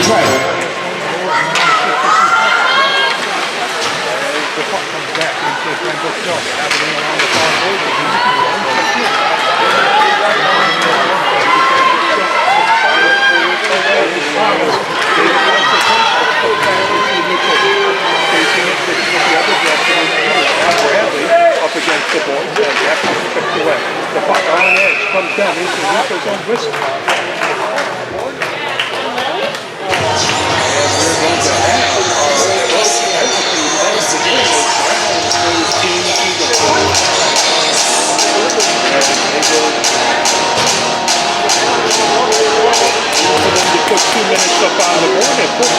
The puck comes back into Cranbrook zone. Happening along the far board. Facing it, picking it the other direction. Bradley up against the boards and Jack chipped away. The puck on edge comes down into the neutral zone whistle. And we're going to have to put 2 minutes up on the board at 14.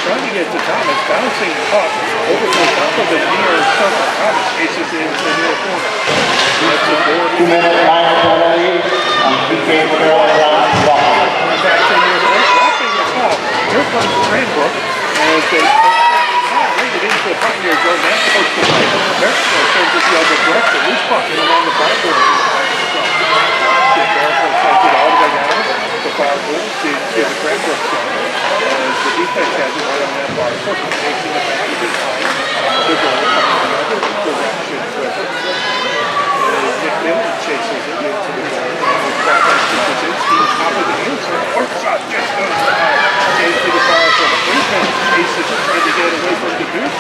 Trying to get to Thomas, bouncing the puck over the top of the near circle. Thomas chases it into the near corner. That's a board. 2 minutes, 9 penalty, and PK for back to near the wrapping the puck. Here comes Cranbrook as they bring it into the Pioneer zone. That's supposed to play. Merrick sends it the other direction. Loose puck in along the far board. Sends it all the way down the far board to the Cranbrook zone. As the defense has it right on that far circle, chasing it back behind the goal, coming in the other direction with it. Nick Miller chases it into the goal. Back to Kaczynski, top of the answer. Court shot just goes by. Into the far circle. Defense chases it, trying to get away from the booth.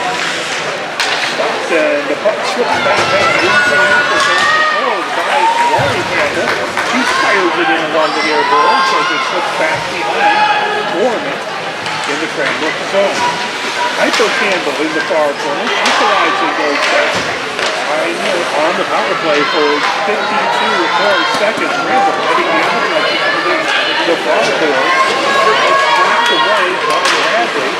Stopped and the puck slips back into the neutral zone. Controlled by Wally Campbell. She fires it in along the near board, so it slips back behind Gorman in the Cranbrook zone. Hyper Campbell in the far corner. She collides and goes back. Pioneer on the power play for 52 more seconds. Cranbrook heading the other direction of the far board. Knocked away by Bradley.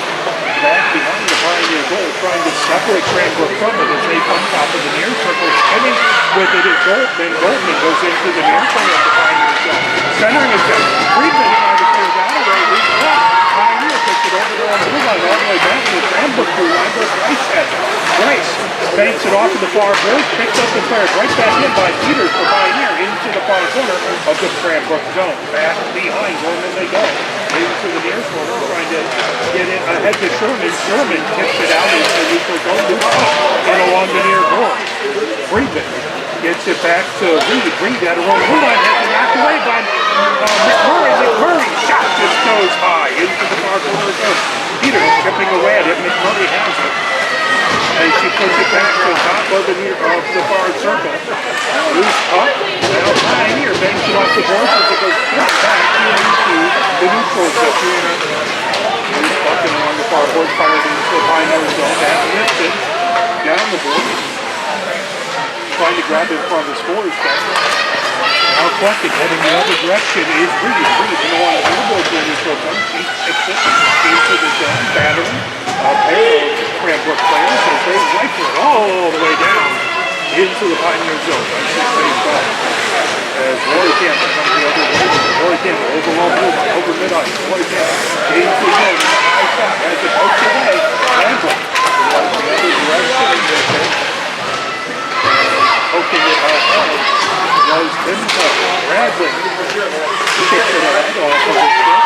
Back behind the Pioneer goal, trying to separate Cranbrook from it as they come top of the near circle. Spinning with it is Goldman. Goldman goes into the near corner of the Pioneer zone. Centering it down. Friedman trying to clear down the way. Leads block. Pioneer takes it over there on the blue line all the way back to the Cranbrook blue line. Goes Rice at it. Rice banks it off to the far board. Picked up and fired right back in by Peters for Pioneer into the far corner of the Cranbrook zone. Back behind Gorman they go. Into the near corner, trying to get it ahead to Sherman. Sherman tips it out into the neutral zone. And along the near board. Friedman gets it back to Reed. Reed at a wrong blue line, has it knocked away by McMurray. McMurray shot just goes high into the far corner of the zone. Peters chipping away at it. McMurray has it. And she puts it back to the top of the far circle. Loose puck. Now Pioneer banks it off the board as it goes back into the neutral zone. Loose puck and along the far board, fired into the Pioneer zone. That's lifted down the board. Trying to grab it from the scorer's deck. Now collecting, heading the other direction is Reed. Reed in along the board to the neutral zone. She tips it into the zone. Battering a pair of Cranbrook players as they rifle it all the way down into the Pioneer zone. As Roy Campbell comes the other way. Roy Campbell over long move, over mid-ice. Roy Campbell gains the zone. High shot as it pokes away. Cranbrook the other direction. Poking it outside was Tim Bradley. Kicks it ahead off of the stick.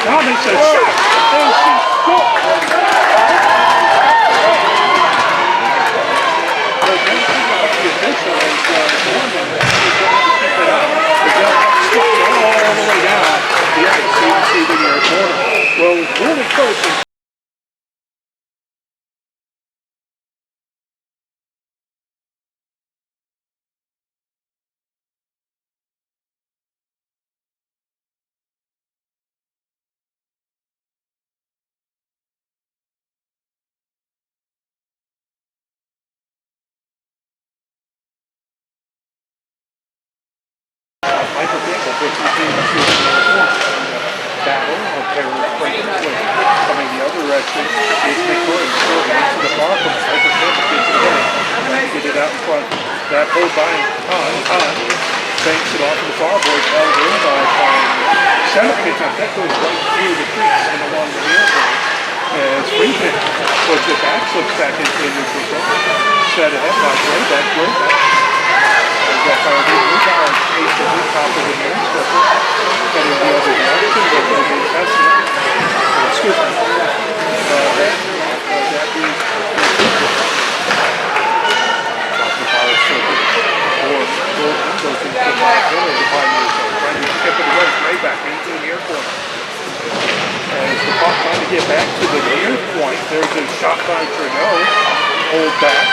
Thomas a shot, and she scores! The official is Norman. All the way down the ice. So you can see the near corner. Well, really close. Michael Campbell puts his team into the battle of Taylor Springs. Coming the other direction is McMurray. Still into the far corner. Michael Campbell gets it away. Get it out in front. That pulled by Hahn. Banks it off to the far board. Held in by Pioneer. Center pitch. That goes right through the crease and along the near board. As free pin. Puts it back, slips back into the neutral zone. Set ahead by Grayback. As that fire being moved out, chased to the top of the near circle. Heading the other direction, but they'll be testing. Excuse me. That is off the fire circle. Or goes into the back corner of the pioneer zone. Trying to skip it away. Grayback into the near corner. As the puck trying to get back to the near point, there's a shot by Trudeau. Hold back.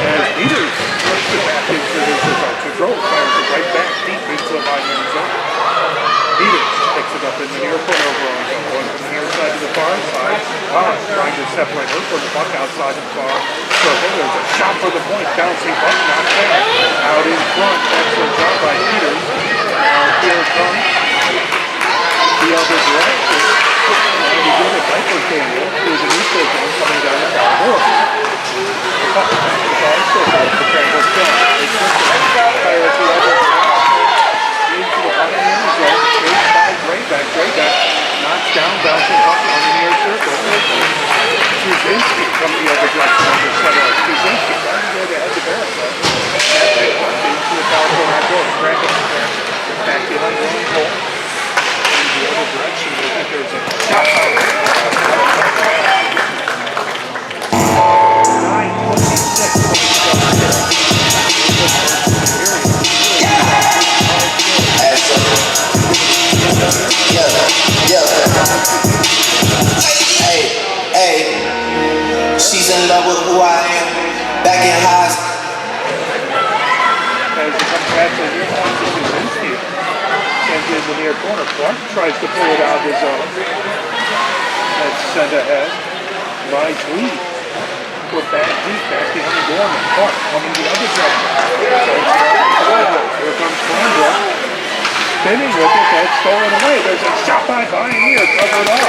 As Peters slips it back into the zone. Trudeau fires it right back deep into the pioneer zone. Peters picks it up in the near corner over on zone. Going from the near side to the far side. Trying to separate her for the puck outside the far circle. There's a shot for the point. Bouncing puck, not bad. Out in front. Excellent job by Peters. Now here comes the other direction. And we get a Piper Daniel through the neutral zone coming down the far board. The puck back to the far circle. The Cranbrook zone. They switch it. Fire it to the other side. Into the pioneer zone. Chased by Grayback. Grayback knocks down, bouncing puck on the near circle. Kuzinski from the other direction on the center. Kuzinski trying to get ahead to Barrett. That big one into the foul corner goal. Cranbrook back behind the own goal. The other direction, I think there's a shot. 9:26. Hey, she's in love with who I am. Back in high school. As it comes back to the near point to Kuzinski. Sends it in the near corner. Clark tries to pull it out of the zone. That's sent ahead by Tweed. Put back deep, back behind Gorman. Clark coming the other direction. Here comes Cranbrook. Spinning with it, that's stolen away. There's a shot by Pioneer, covered up.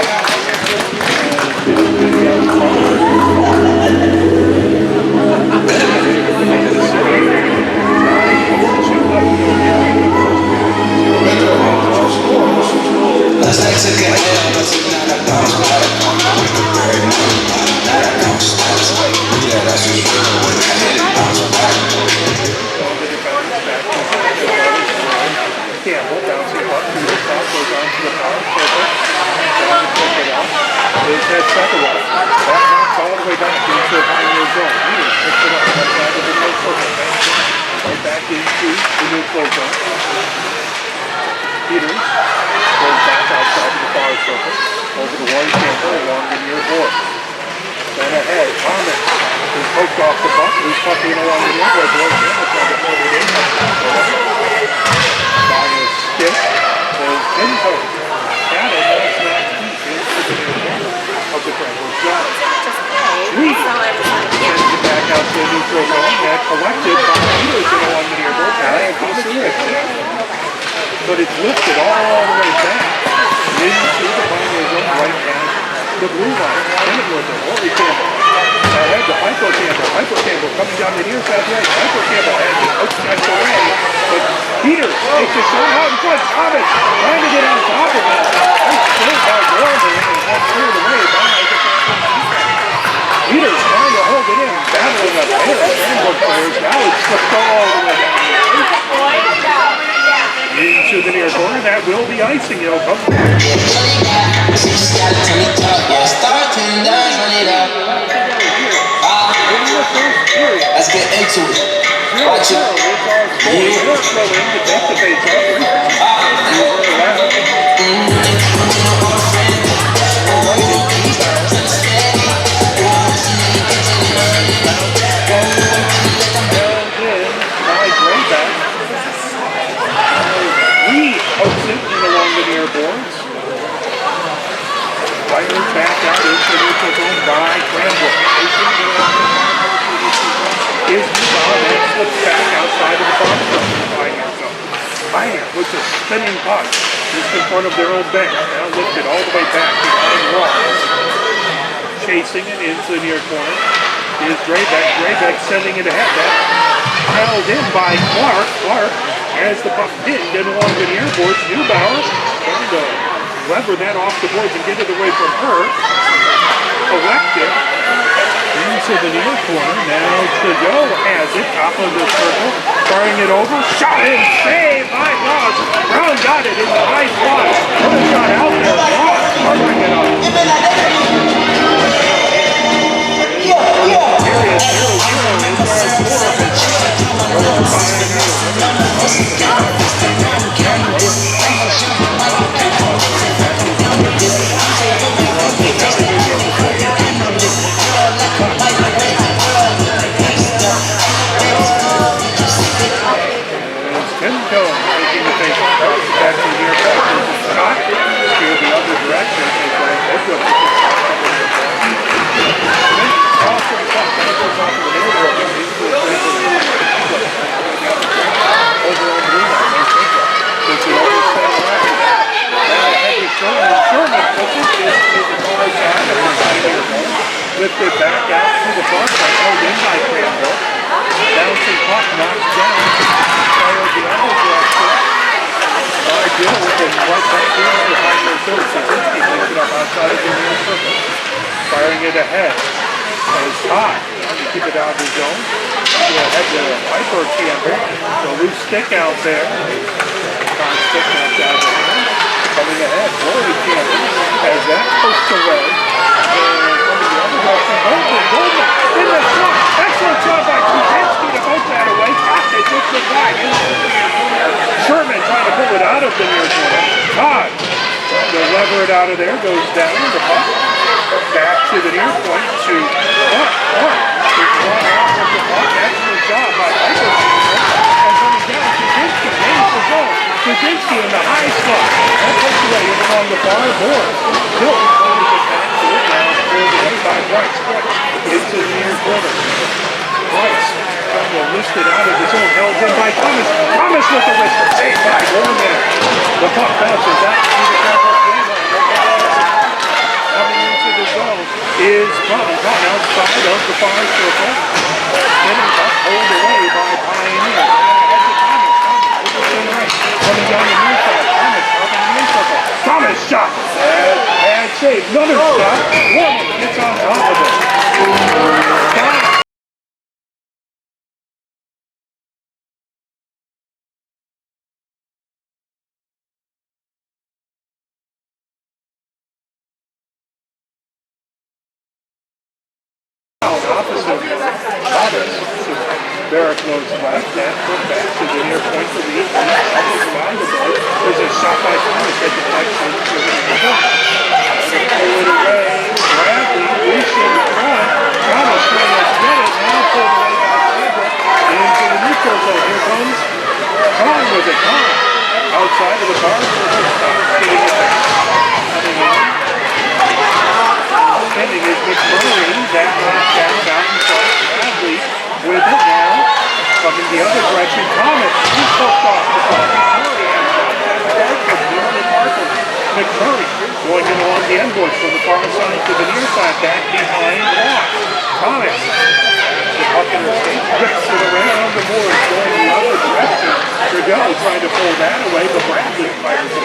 Last night took a hell, but tonight I bounce back. Yeah, that's just real. When I hit it, bounce back. Campbell bouncing puck through the top, goes on to the power circle. Trying to pick it up. Is that second one. That knocks all the way back into the Pioneer zone. Peters picks it up right side of the near circle. Right back into the neutral zone. Peters goes back outside of the far circle. Over to Roy Campbell along the near board. Then ahead, Thomas is poked off the puck. He's pucking along the near board. Roy Campbell trying to hold it in. By a stick is Pinto. Got it. That's not deep into the near corner of the Cranbrook zone. Sweet. Sends it back out to the neutral zone. That collected by Peters along the near board. But it's lifted all the way back into the Pioneer zone right at the blue line. Spinning with it. Rory Campbell. Ahead to Piper Campbell. Piper Campbell coming down the near side right. Piper Campbell has it outside away. But Peters takes a shot out in front. Thomas trying to get on top of it. Nice play by Gorman and one cleared away by the Peters trying to hold it in. Battling up there. Cranbrook players. Now it's slipped all the way down. Into the near corner. That will be icing. It'll come back. Let's get into it. Watch it. Fires back out into the neutral zone by Cranbrook. Is Utah that slips back outside of the box zone. Pioneer with the spinning puck just in front of their own bench. Now lifted all the way back behind walls. Chasing it into the near corner is Grayback. Grayback sending it ahead. That's held in by Clark. Clark has the puck pinned in along the near boards. Neubauer trying to lever that off the boards and get it away from her. deflected into the near corner. Now Trudeau has it, top of the circle, firing it over, shot and save by Ross. Brown got it in the high slot. Another shot out there. Ross covering it up. Area 0-0 in Timko making the face across the back to the near back. There's a shot. Steal the other direction. Edgewood gets a shot coming in the back. Off to the top. Bounces off of the neighborhood. Into the over on the rebound. No Timko. Gets it over center right. Now ahead to Sherman. Sherman pushes this to the far side of the near point. Lifted back out to the far side. Held in by Cranbrook. Bouncing puck knocked down. Fired the other direction. By Bill and right back in behind their third. Kaczynski picks it up outside of the near circle. Firing it ahead. It's hot. To keep it out of the zone. Ahead to Piper Campbell. The loose stick out there. Stick knocked out of the hand. Coming ahead. Rory Campbell has that pushed away. And coming the other direction. Goldman in the shot. Excellent job by Kaczynski to vote that away. Tapped it just the back. Sherman trying to pull it out of the near corner. Todd trying to lever it out of there. Goes down the puck. Back to the near point to Buck. Is run out with the puck. Excellent job by Piper. And coming down, Kaczynski gains the zone. Kaczynski in the high slot. That takes away even on the far boards. Bill trying to get back to it. Now pulled away by Bryce. Into the near corner. Bryce trying to lift it out of the zone. Held in by Thomas. Thomas with the wrist. Saved by Gorman. The puck bounces out to the Cranbrook game line. Coming into the zone is Brown. Brown outside of the far circle. Spinning puck pulled away by Pioneer. Head to Thomas. Over to the right. Coming down the near side. Thomas up in the near circle. Thomas shot. Bad save. Another shot. Gorman gets on top of it. Opposite Thomas. Barrett goes left and put back to the near point for the east. There's a shot by Thomas that deflects into the point. Pull it away. Bradley loose in front. Thomas trying to get it. Now pulled away by Cranbrook into the neutral zone. Here comes Kong with it. Kong outside of the car. Thomas getting it back. Coming in. Sending is McMurray. That knocked down out in front. Bradley with it now. Coming the other direction. Thomas. He's poked off the ball. McMurray has McMurray going in along the end boards from the far side to the near side. Back behind Ross. Thomas. The puck in her skate. Rips it around the boards. Going the other direction. Trudeau trying to pull that away. But Bradley fires it.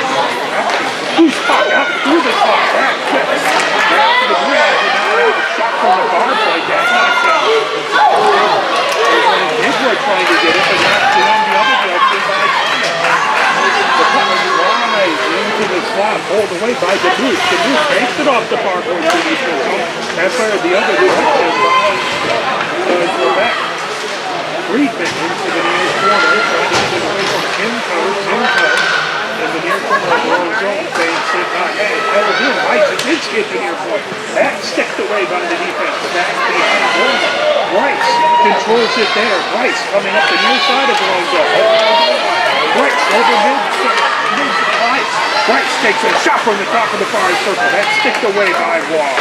Loose puck out through the slot. Back tips. Back to the blue. Shot from the bar play. That's not down. Edgewood trying to get it, but knocked down the other direction by Thomas. The puck flies into the slot, pulled away by DeBooth. DeBooth takes it off the far board to the neutral zone. That's where the other direction by Quebec. Friedman into the near corner, trying to get away from Timko. In the near corner of the wrong zone, fakes it not held in by Kaczynski at the near point. That's sticked away by the defense. Back behind Gorman. Bryce controls it there. Bryce coming up the near side of the wrong zone. Bryce over mid-ice. Bryce takes a shot from the top of the far circle. That's sticked away by Wall.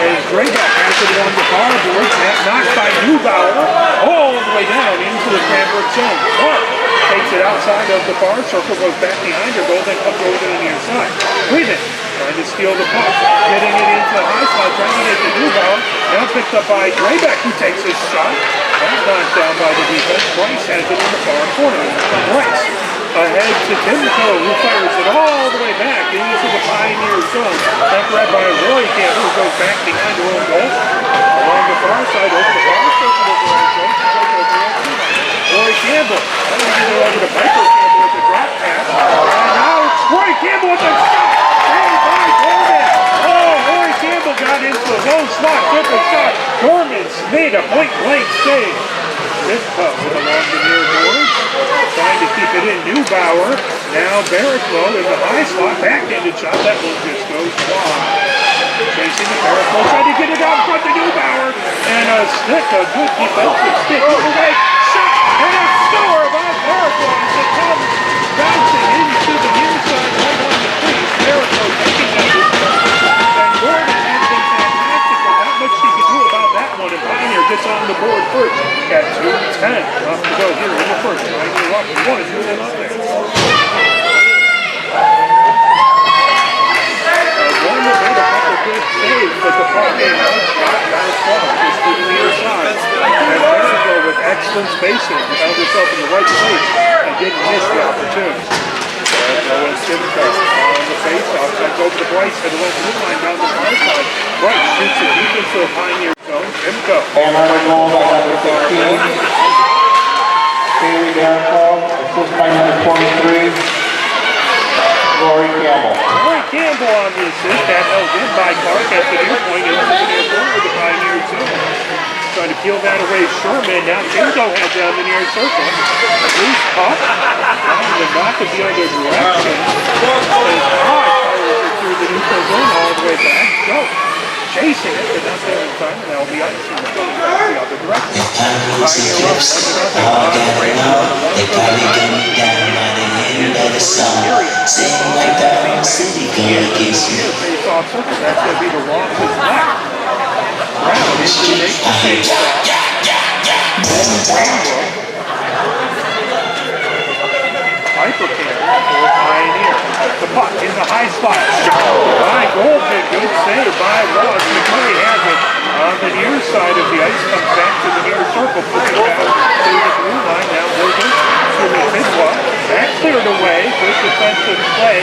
As Grayback has it on the far board. That knocked by Neubauer all the way down into the Cranbrook zone. Clark takes it outside of the far circle, goes back behind her goal, then comes over to the near side. Friedman trying to steal the puck, getting it into the high slot, trying to get to Neubauer. Now picked up by Graybeck, who takes his shot. That's knocked down by the defense. Bryce has it in the far corner. Bryce ahead to Timko, who fires it all the way back into the Pioneer zone. That grab by Roy Campbell, who goes back behind the own goal. Along the far side, over the far circle of Roy Jones. Roy Campbell, trying to get it over to Piper Campbell with the drop pass. And now Roy Campbell with the shot. Saved by Gorman. Oh, Roy Campbell got into a low slot, took a shot. Gorman's made a point-blank save. Timko with along the near boards, trying to keep it in. Neubauer, now Barraclough in the high slot, backhanded shot. That one just goes wide. Chasing the Barraclough, trying to get it out in front to Neubauer. And a stick, a good defensive stick. Away, shot, and a score by Barraclough as it comes bouncing into the near side right on the crease. Barraclough taking that distance. And Gordon has been fantastic, but not much he can do about that one. And Pioneer gets on the board first at 2:10 left to go here in the first. Pioneer up 1-0 up there. Gorman made a couple good saves, but the ball game shot got a swap just to the near side. And Barraclough with excellent spacing found herself in the right place and didn't miss the opportunity. Barraclough and Timko on the face-off, sends over to Bryce at the left blue line down the far side. Bryce shoots it deep into the Pioneer zone. Timko. And another goal by number 16. Haley Barraclough, assist by number 23. Rory Campbell. Rory Campbell on the assist. That held in by Clark at the near point into the near corner of the Pioneer zone. Trying to peel that away, Sherman. Now Timko has down the near circle. Loose puck. Trying to knock it the other direction. As Todd fires it through the neutral zone all the way back. So, chasing it, but not there in time. And that'll be icing the puck back the other direction. Pioneer up 1-0. They probably got me down by the end of the song. Sing like the whole city gonna kiss you. Face-off circle. That's going to be the losses left. Brown is to make the face off. Cranbrook. Piper Campbell for Pioneer. The puck in the high spot. Shot by Goldman. Good save by Ross. McMurray has it on the near side of the ice. Comes back to the near circle. Puts it down to the blue line. Now Wilson to the Midwa. That cleared away. Good defensive play.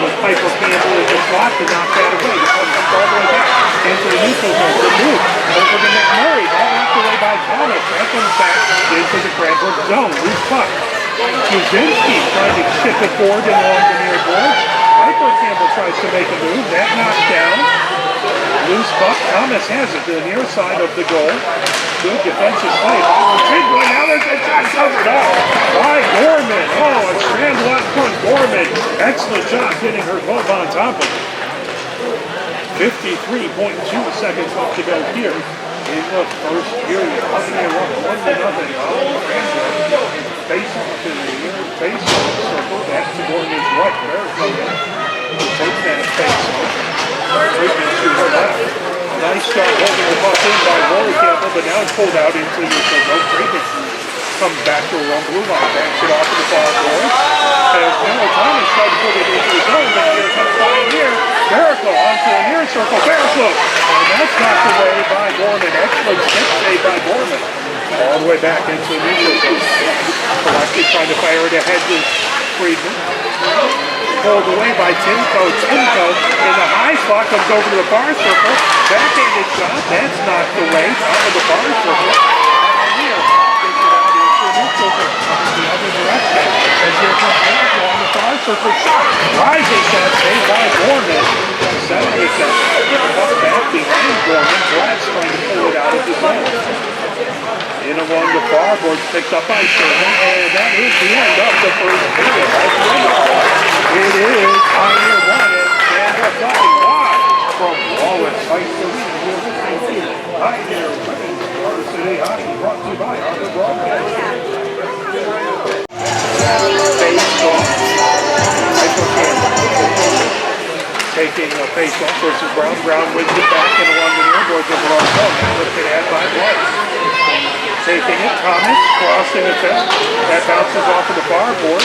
With Piper Campbell in the slot to knock that away. The puck comes all the way back into the neutral zone. Removed over to McMurray. That knocked away by Thomas. That comes back into the Cranbrook zone. Loose puck. Kuzinski trying to chip it forward and along the near boards. Piper Campbell tries to make a move. That knocked down. Loose puck. Thomas has it to the near side of the goal. Good defensive play. Now there's a shot covered up by Gorman. Oh, a scramble out front. Gorman. Excellent job getting her glove on top of it. 53.2 seconds left to go here in the first period. Pioneer up 1-0. Face off in the near face off circle. Back to Gorman's right. Barraclough takes that face off. Treatment to her left. Nice shot holding the puck in by Rory Campbell, but now it's pulled out into the zone. Treatment comes back to her own blue line. Backs it off to the far board. As Miller Thomas tried to put it into the zone, but here comes Pioneer. Barraclough onto the near circle. Barraclough. And that's knocked away by Gorman. Excellent stick save by Gorman. All the way back into the neutral zone. Collected trying to fire it ahead to Friedman. Pulled away by Timko. Timko in the high spot comes over to the far circle. Backhanded shot. That's knocked away. Top of the far circle. Pioneer gets it out into the neutral zone. The other direction. As here comes Barraclough on the far circle. Shot. Rising shot saved by Gorman. 70 seconds. Puck back behind Gorman. Brad's trying to pull it out of the zone. In along the far boards, picked up by Sherman, and that is the end of the first period. It is Pioneer 1 and Cranbrook nothing. Live from Wallace High School. Pioneer Women's Varsity Hockey brought to you by Arbor Broadcasting. Face off. Piper Campbell taking a face off versus Brown. Brown wins it back and along the near boards of Brown. Now lifted at by Blythe. Taking it, Thomas crossing the test. That bounces off of the far board.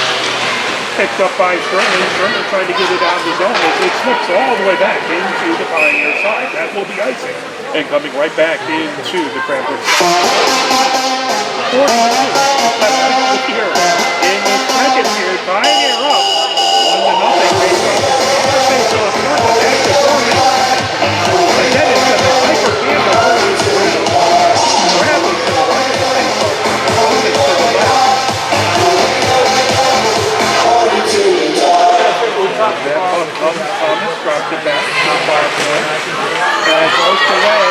Picked up by Sherman. Sherman trying to get it out of the zone as it slips all the way back into the Pioneer side. That will be icing. And coming right back into the Cranbrook side. 4-2 here in the second period. Pioneer up 1-0. Based on the face of the circle. Back to Sherman. Again, it's the Piper Campbell. Bradley to the right of the face off. Thomas to the left. That puck comes, Thomas drops it back to the far point. Goes away.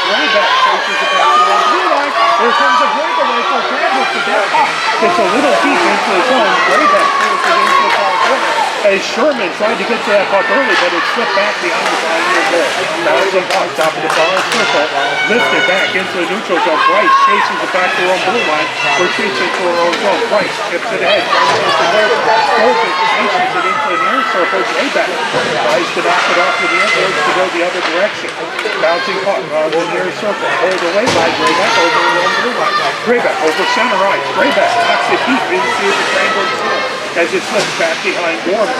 Right back, chases it back to the blue line. Here comes a breakaway for Cranbrook to that puck. Gets a little deep into the zone. Grayback throws it into the far corner. As Sherman tried to get to that puck early, but it slipped back behind the Pioneer goal. Bouncing puck, top of the far circle. Lifted back into the neutral zone. Bryce chases it back to her own blue line. Retreats it to her own zone. Bryce chips it ahead. Trying to get the goal. Golden chases it into the near circle. Grayback tries to knock it off to the inboards to go the other direction. Bouncing puck on the near circle. Hold away by Grayback over the own blue line. Grayback over center ice. Grayback knocks it deep into the Cranbrook zone as it slips back behind Gorman.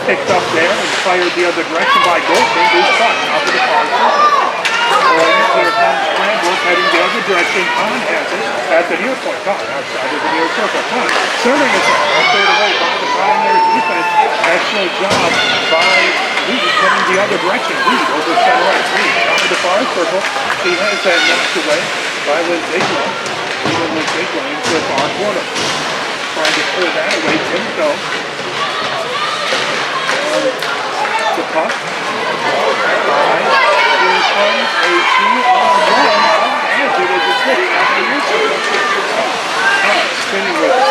Picked up there and fired the other direction by Goldman. Loose puck out to the far circle. Here comes Cranbrook heading the other direction. Kahn has it at the near point. Kahn outside of the near circle. Kahn centering it up third away by the Pioneer defense. Excellent job by Reed coming the other direction. Reed over center right. Reed down to the far circle. He has that knocked away by Linziglo. Linziglo into the far corner. Trying to pull that away. Timko. The puck. Here comes a 2-on-1. As it is a switch out the near circle. Spinning with it.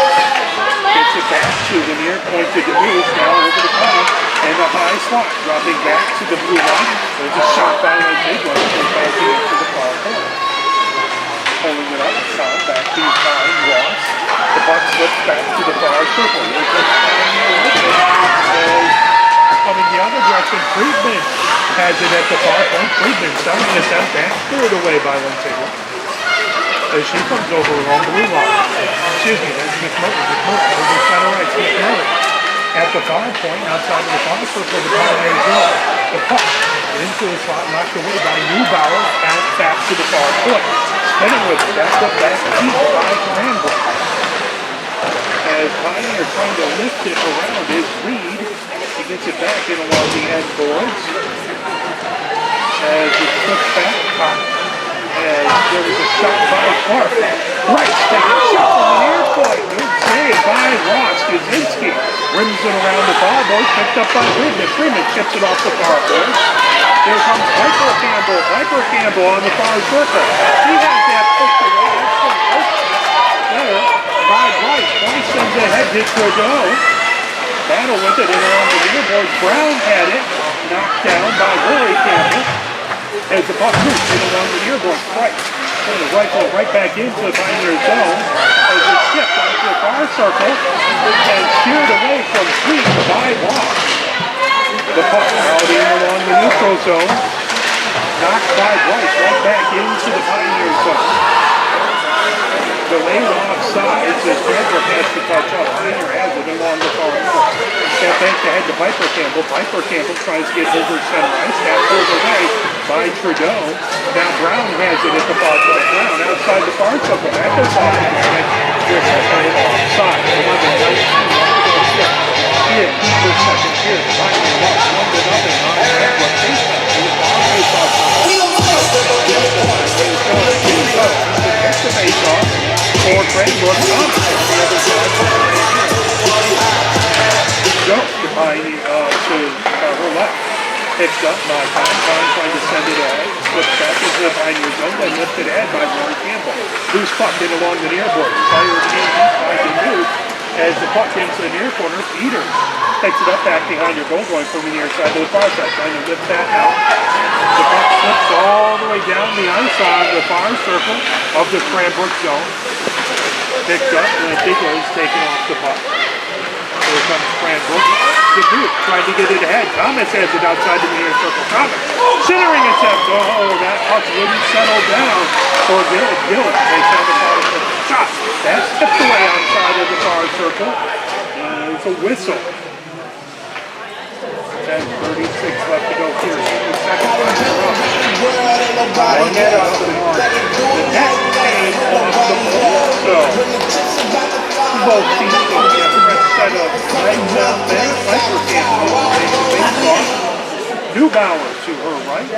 Gets it back to the near point to DeMuse. Now over the top. And a high slot. Dropping back to the blue line. There's a shot by Linziglo. And bouncing into the far corner. Pulling it up. Shot back behind Ross. The puck slips back to the far circle. Here comes Pioneer with it. Coming the other direction, Friedman has it at the far point. Friedman selling it down back, cleared away by Linziglo. As she comes over along the blue line. Excuse me, that's McMurray. McMurray over center right. McMurray at the far point, outside of the far circle of the Pioneer zone. The puck into the slot, knocked away by Neubauer, and back to the far point. Spinning with it, that's up back deep by Cranbrook. As Pioneer trying to lift it around is Reed. He gets it back in along the end boards. As it slips back top. As there was a shot by Clark. Bryce taking a shot from the near point. Good save by Ross. Kuzinski rims it around the ball. Both picked up by Freeman. Freeman chips it off the far board. Here comes Piper Campbell. Piper Campbell on the far circle. He has that pushed away. There by Bryce. Bryce sends a head hit to a go. Battle with it in around the leaderboards. Brown had it. Knocked down by Willie Campbell. As the puck moves in along the leaderboards. Bryce sends the rifle right back into the Pioneer zone. As it shipped onto the far circle. And steered away from Fleet by Ross. The puck out in along the neutral zone. Knocked by Bryce right back into the Pioneer zone. Delayed offside as Cranbrook has to touch up. Pioneer has it along the far north. That back ahead to Piper Campbell. Piper Campbell tries to get over center ice. That pulled away by Trudeau. Now Brown has it at the far side. Brown outside the far circle. Back to the far side. Just offside. 11-19. Here, for second here. Pioneer lost 1-0 on Cranbrook. Gets the face off for Cranbrook. Jumps to her left. Picked up by Tom trying to send it ahead. Slips back into the Pioneer zone. Then lifted ahead by Rory Campbell. Loose puck in along the near board. Fired in by DeMuse. As the puck into the near corner, Peters takes it up back behind your goal going from the near side to the far side. Trying to lift that out. The puck slips all the way down the outside of the far circle of the Cranbrook zone. Picked up, and Digler is taking off the puck. Here comes Cranbrook. DeMuse trying to get it ahead. Thomas has it outside the near circle. Thomas centering attempt. Oh, that puck wouldn't settle down for Gillett. Gillett takes on the far circle. Shot. That's tipped away outside of the far circle. with a whistle. 10:36 left to go here. The second one in a row. One get up and on. The net came off the ball. So both teams go get a fresh set of legs out there. Piper Campbell will take the face off. Neubauer to her right.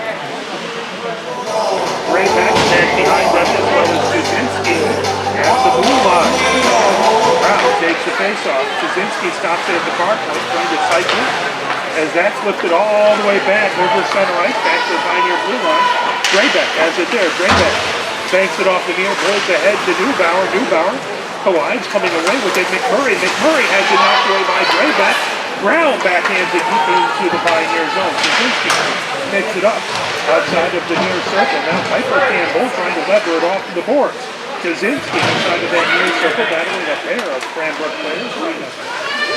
Grayback net behind them as well as Jasinski at the blue line. Brown takes the face off. Jasinski stops it at the far point, trying to cycle it. As that's lifted all the way back over center ice back to the Pioneer blue line. Grayback has it there. Grayback banks it off the near boards ahead to Neubauer. Neubauer collides, coming away with it. McMurray has it knocked away by Grayback. Brown backhands it deep into the Pioneer zone. Jasinski picks it up outside of the near circle. Now Piper Campbell trying to lever it off the boards. Jasinski outside of that near circle, battling a pair of Cranbrook players.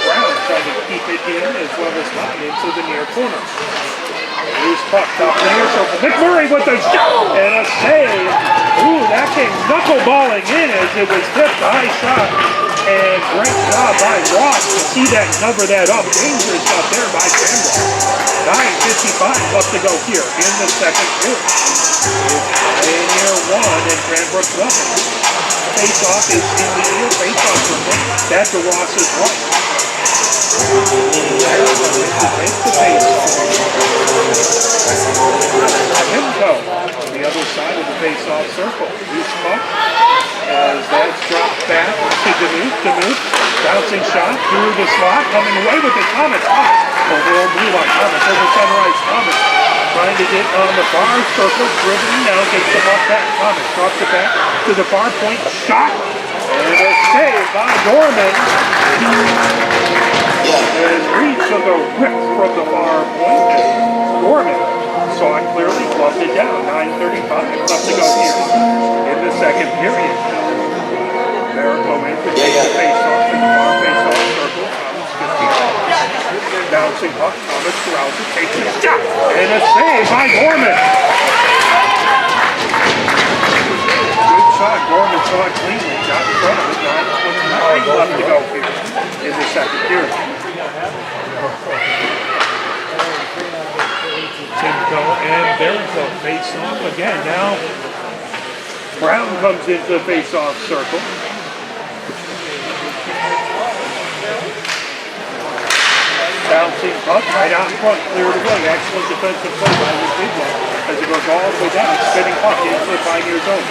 Brown trying to keep it in as well as not into the near corner. Loose puck top the near circle. McMurray with a shot and a save. Ooh, that came knuckleballing in as it was tipped. High shot. And great job by Ross to see that, cover that up. Dangerous stuff there by Cranbrook. 9:55 left to go here in the second period. It's Pioneer 1 and Cranbrook 1. Face-off is in the near face-off circle. That's the Ross's right. Take the face-off. Simcoe on the other side of the face-off circle. Loose puck as that's dropped back to Demuth. Bouncing shot through the slot, coming away with it. Thomas over on blue line. Thomas over center ice. Thomas trying to get on the far circle, dribbling now, gets the puck back. Thomas drops it back to the far point. Shot and a save by Gorman. As Reed took a rip from the far point. Gorman saw it clearly, gloved it down. 9:35 left to go here in the second period. Miracle in to take the face-off in the far face-off circle. Thomas gets the bouncing puck. Thomas corrals it, takes a shot, and a save by Gorman. Good shot. Gorman saw it cleanly, got in front of it. 9:29 left to go here in the second period. Simcoe and Berryville face off again. Now Brown comes into the face-off circle. Bouncing puck right out in front, cleared away. Excellent defensive play by the big one as it goes all the way down. Spinning puck into the Pioneer zone.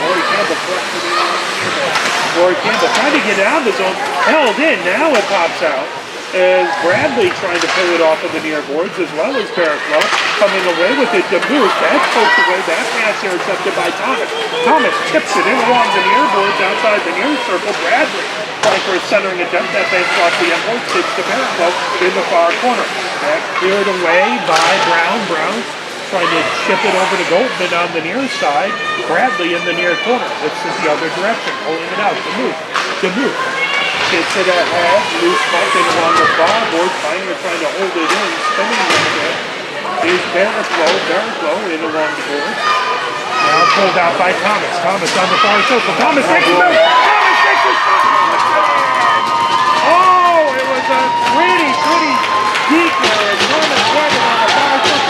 Rory Campbell trying to get out of the zone. Held in. Now it pops out. As Bradley trying to pull it off of the near boards as well as Berryville coming away with it. Demuth, that's poked away. That pass intercepted by Thomas. Thomas tips it in along the near boards outside the near circle. Bradley trying for a centering attempt. That banks off the end board. Tips to Berryville in the far corner. That cleared away by Brown. Brown trying to chip it over to Goldman on the near side. Bradley in the near corner. This is the other direction. Pulling it out. Demuth. Gets it ahead, loose puck in along the far board. Pioneer trying to hold it in, spinning a little bit. Here's Berryville in along the board. Now pulled out by Thomas. Thomas on the far circle. Thomas takes it out. Thomas takes it. Oh, it was a pretty deep there. And Thomas right on the far circle.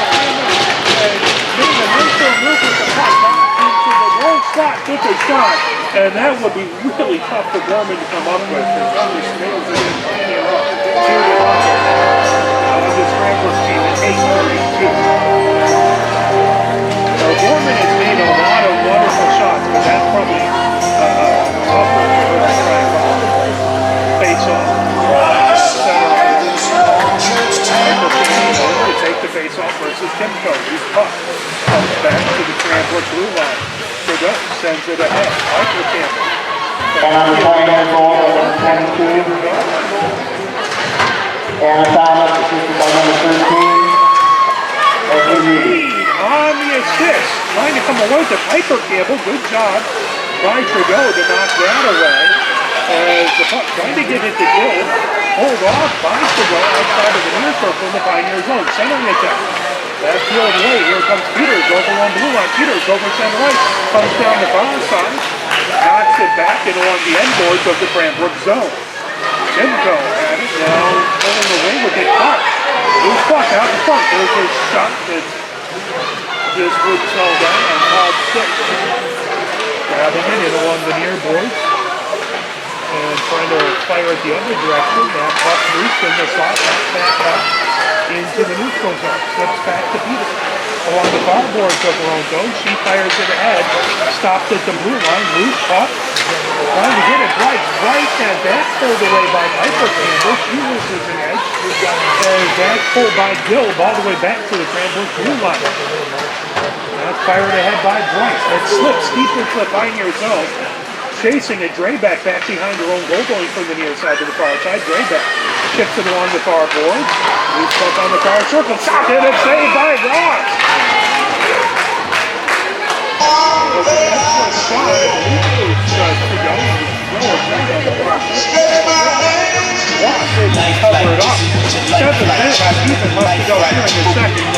And made a nice little move with the puck. Into the wrong spot, took a shot. And that would be really tough for Gorman to come up with. As Thomas nails it in, Pioneer up. 2-0 on this Cranbrook team at 8:32. Now Gorman has made a lot of wonderful shots, but that's probably tougher for her to try and face off. Over to take the face off versus Timko. He's puck. Comes back to the Cranbrook blue line. Trudeau sends it ahead. Piper Campbell. And on the Pioneer goal, number 10-2. And Thomas, assisted by number 13. Reed on the assist. Trying to come away to Piper Campbell. Good job by Trudeau to knock that away. As the puck trying to get it to Gill. Pulled off by Trudeau outside of the near circle in the Pioneer zone. Centering it down. That's peeled away. Here comes Peters over on blue line. Peters over center right. Comes down the far side. Knocks it back and along the end boards of the Cranbrook zone. Simcoe had it. Now, pulling away with it, caught. Loose puck out in front. There's a shot that just would fall down on called 6. Grabbing it in along the near boards. And trying to fire it the other direction. That puck loose in the slot. Back up into the neutral zone. Slips back to Peter. Along the far boards of her own zone. She fires it ahead. Stopped at the blue line. Loose puck. Trying to get it right. And that's pulled away by Piper Campbell. She loses an edge. And that's pulled by Gill all the way back to the Cranbrook blue line. That's fired ahead by Bryce. That slips, steeper flip by near zone. Chasing it, Drayback back behind her own goal, going from the near side to the far side. Drayback chips it along the far boards. Loose puck on the far circle. Shot it and saved by Ross. Cover it up. 7 minutes, even left to go here in the second.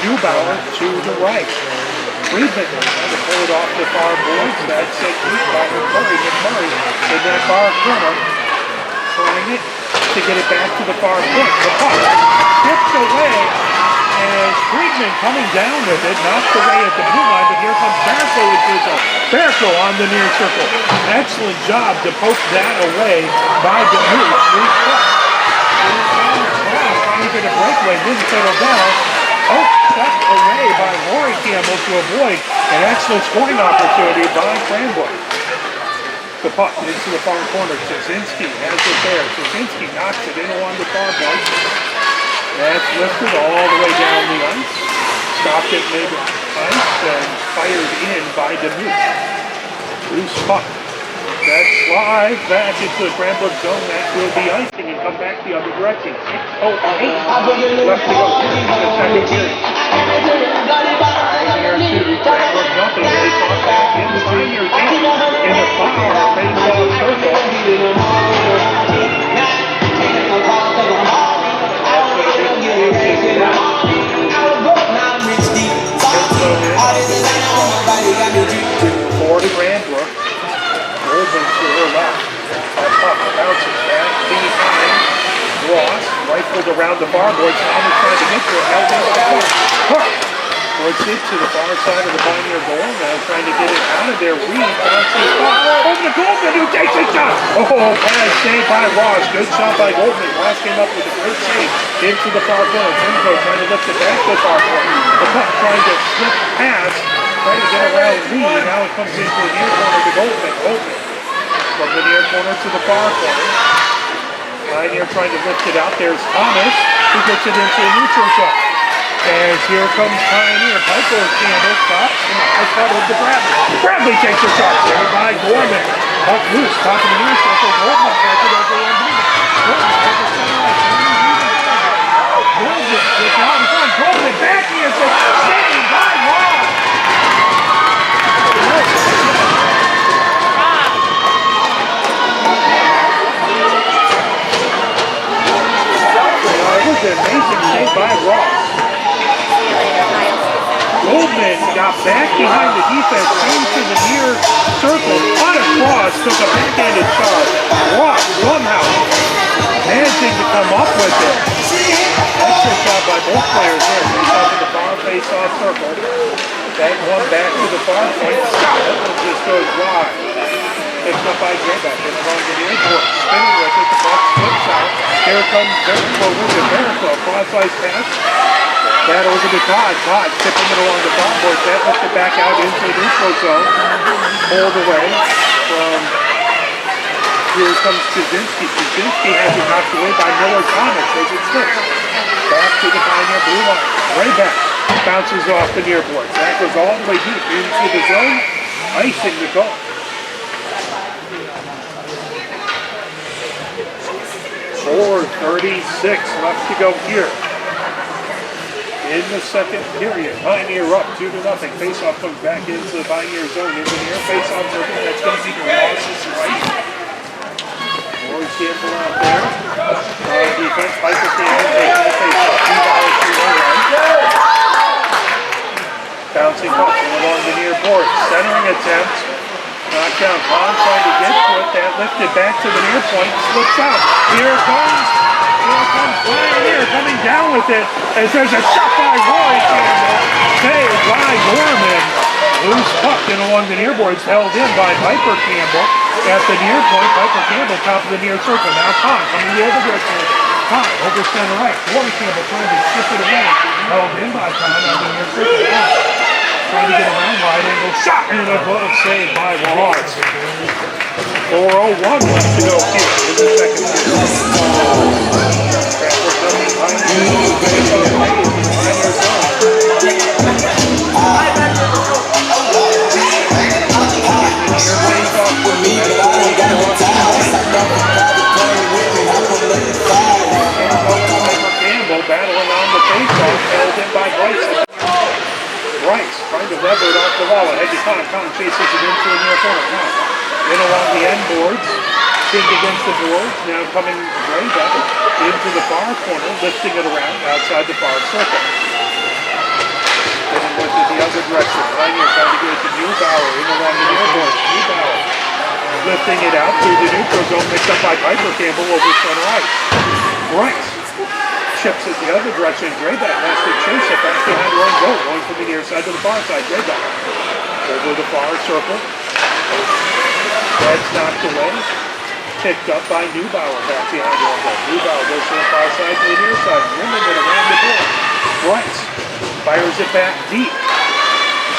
Dubauer to the right. Friedman trying to pull it off the far boards. That's it. By McMurray. McMurray in that far corner. Trying it to get it back to the far point. The puck tipped away. And Friedman coming down with it, knocked away at the blue line, but here comes Barco into his own. Barco on the near circle. Excellent job to poke that away by DeMuth. Trying to get a breakaway, didn't settle down. Oh, shot away by Lori Campbell to avoid an excellent scoring opportunity by Cranbrook. The puck into the far corner. Szynski has it there. Szynski knocks it in along the far board. That's lifted all the way down the ice. Stopped at mid-ice and fired in by DeMuth. Loose puck. That slides back into the Cranbrook zone. That will be icing and come back the other direction. 6:08 left to go in the second period. Pioneer 2, Cranbrook nothing. They saw back in the Pioneer zone in the far face-off circle. Forward to Cranbrook. Golden to her left. That puck bounces back behind Ross. Rifled around the far boards. Thomas trying to get to it. Held in by Hook. Puts it to the far side of the Pioneer goal. Now trying to get it out of there. Reed bounces off. Over to Goldman, who takes a shot. Oh, bad save by Ross. Good shot by Goldman. Ross came up with a great save into the far corner. Jimbo trying to lift it back to the far corner. The puck trying to slip past. Trying to get around Reed. Now it comes into the near corner to Goldman. Goldman from the near corner to the far corner. Pioneer trying to lift it out. There's Thomas, who gets it into the neutral zone. As here comes Pioneer. Piper Campbell stops and I thought it to Bradley. Bradley takes a shot there by Gorman. Puck loose, top of the near circle. Goldman has it over one minute. Goldman has it center ice. Goldman gets out in front. Goldman back here. So saved by Ross. It was an amazing save by Ross. Goldman got back behind the defense, came to the near circle, cut across, took a backhanded shot. Ross somehow managing to come up with it. Excellent job by both players there. Face-off in the far face-off circle. That one back to the far point. That one just goes wide. Picked up by Drayback. It's along the near board. Spinning with it. The puck slips out. Here comes Barco with it. Barco, cross-ice pass. That over to Todd. Todd tipping it along the front board. That lifts it back out into the neutral zone. Pulled away from... Here comes Szynski. Szynski has it knocked away by Miller Thomas as it slips. Back to the Pioneer blue line. Right back. Bounces off the near boards. That goes all the way deep into the zone. Icing the goal. 4:36 left to go here. In the second period, Pioneer up 2-0. Face-off comes back into the Pioneer zone. In the near face-off circle, that's going to be Ross's right. For Always Campbell out there. Defense, Piper Campbell taking the face-off. Neubauer to the right. Bouncing puck along the near board. Centering attempt. Knocked down. Pond trying to get to it. That lifted back to the near point. Slips out. Here comes Pioneer coming down with it. As there's a shot by Roy Campbell. Saved by Gorman. Loose puck in along the near boards. Held in by Piper Campbell. At the near point, Piper Campbell top of the near circle. Now Pond coming the other direction. Pond over center right. Roy Campbell trying to chip it away. Held in by Pond on the near circle. Trying to get around wide angle shot and a glove save by Ross. 4:01 left to go here in the second period. Campbell battling on the faceoff, held in by Bryce. Bryce trying to lever it off the wall. Ahead to Con. Con chases it into the near corner. Con in along the end boards. Pinned against the boards. Now coming right back into the far corner. Lifting it around outside the far circle. Spinning with it the other direction. Pioneer trying to get it to Neubauer. In along the near boards. Neubauer lifting it out through the neutral zone. Picked up by Piper Campbell over center ice. Bryce chips it the other direction. Grayback has to chase it back behind her own goal, going from the near side to the far side. Grayback over the far circle. That's knocked away. Picked up by Neubauer back behind her own goal. Neubauer goes to the far side to the near side, rimming it around the board. Bryce fires it back deep.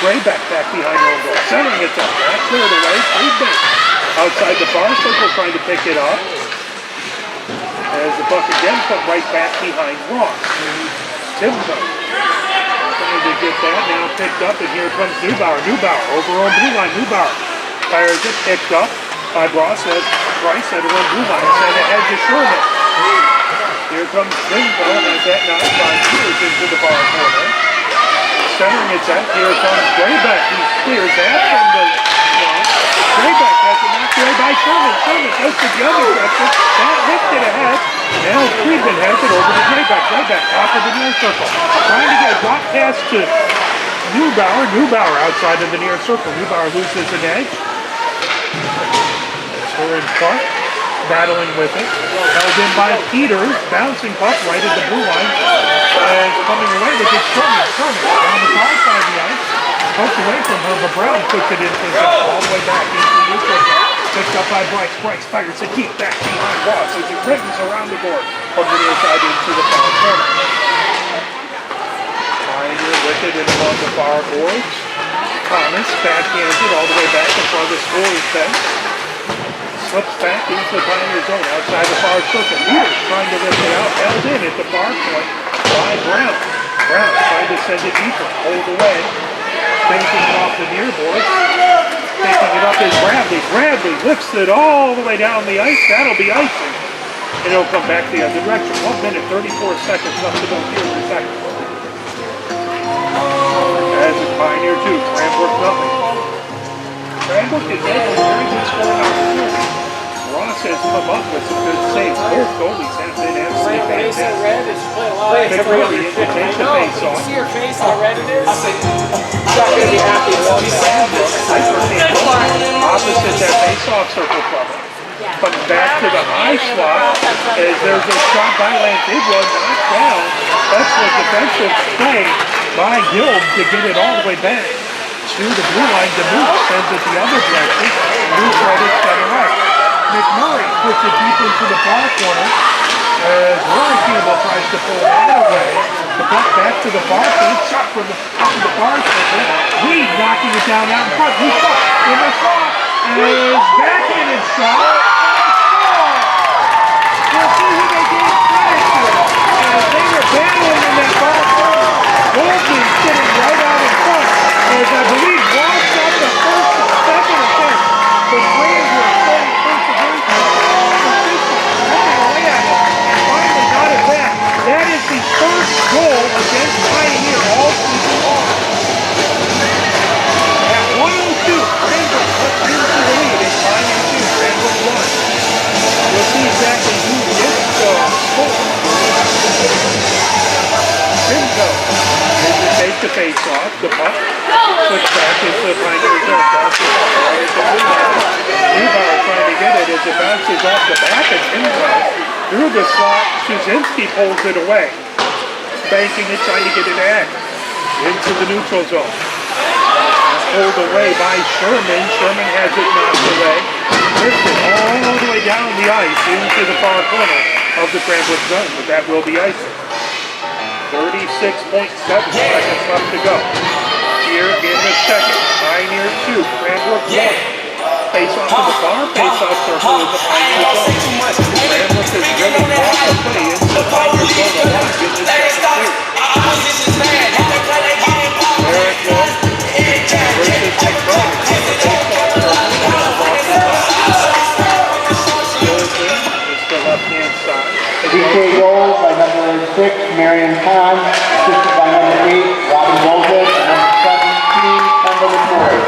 Grayback back behind her own goal. Centering it up. Back cleared away. Grayback outside the far circle trying to pick it up. As the puck again put right back behind Ross. Timko trying to get that, now picked up, and here comes Neubauer. Neubauer over on blue line. Neubauer fires it, picked up by Ross as Bryce at her own blue line. Sent ahead to Sherman. Here comes Timko, and as that knocks by Peters into the far corner. Centering its out, here comes Grayback. He clears that from the Grayback has it knocked away by Sherman. Sherman goes to the other direction. That lifted ahead. Now Friedman has it over to Grayback. Grayback top of the near circle. Trying to get a drop pass to Neubauer. Neubauer outside of the near circle. Neubauer loses an edge. It's her in front. Battling with it. Held in by Peters. Bouncing puck right at the blue line. Coming away with it. Sherman. Sherman on the far side of the ice. Poked away from her, but Brown puts it into the zone, all the way back into the neutral zone. Picked up by Bryce. Bryce fires it deep back behind Ross as it rims around the board from the near side into the far corner. Pioneer with it in along the far boards. Thomas backhands it all the way back in front of the scorer's bench. Slips back into the Pioneer zone outside the far circle. Peters trying to lift it out, held in at the far point by Brown. Brown trying to send it deeper, hold away. Taking it off the near boards. Taking it up is Bradley. Bradley lifts it all the way down the ice. That'll be icing. And it'll come back the other direction. 1 minute, 34 seconds left to go here in the second. As a Pioneer 2, Cranbrook nothing. Cranbrook is able to very good scoring opportunity. Ross has come up with some good saves. Both goalies have been absolutely fantastic. McMurray in to take the face off. See your face, how red it is? She's not going to be happy. Opposite that face-off circle from him. Comes back to the high slot as there's a shot by Lance. It was knocked down. That's the defensive play by Guild to get it all the way back to the blue line. DeMuth sends it the other direction. Moves right at center right. McMurray puts it deep into the far corner as Rory Campbell tries to pull that away. The puck back to the far point, shot from the top of the far circle. Reed knocking it down out in front. He shot in the slot is backhanded shot. We'll see who they gave credit to. As they were battling in that far corner, Goldman sitting right out in front. As I believe Ross got the first and second attempt. The Rams were playing perseverance. That is the first goal against Pioneer all season long. At 1:02, Cranbrook puts into the lead. It's Pioneer 2, Cranbrook 1. face-off. The puck slips back into the Pioneer zone. Bounces off right at the blue line. Neubauer trying to get it as it bounces off the back of Inbound. Through the slot, Shuzinski pulls it away. Banking it, trying to get it in. Into the neutral zone. Pulled away by Sherman. Sherman has it knocked away. Lifted all the way down the ice into the far corner of the Cranbrook zone, but that will be icing. 36.7 seconds left to go. Here in the second. Pioneer 2, Cranbrook 1. Face off to the far, face off circle in the Pioneer zone. Cranbrook has really brought the play into the Pioneer zone a lot in this second period. Eric Wolf versus McBride. It's the left-hand side. DK goal by number 6, Marion Khan, assisted by number 8, Robin Joseph, and number 17, Kendall McMurray.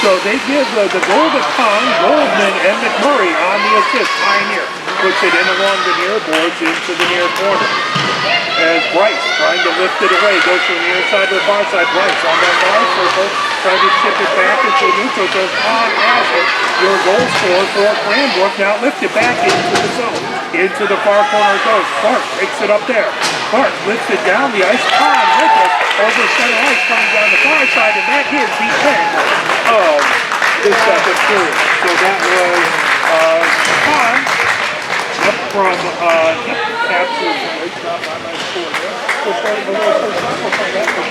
So they give the goal to Khan, Goldman, and McMurray on the assist. Pioneer puts it in along the near boards into the near corner. As Bryce trying to lift it away, goes from the near side to the far side. Bryce on that far circle, trying to chip it back into the neutral zone. Khan has it. Your goal scorer for Cranbrook. Now lift it back into the zone. Into the far corner it goes. Clark picks it up there. Clark lifts it down the ice. Khan with it over center ice coming down the far side, and that is the end of the second period. So that was Khan up from absolutely great job on my score there. We're starting to roll first time. We'll find out for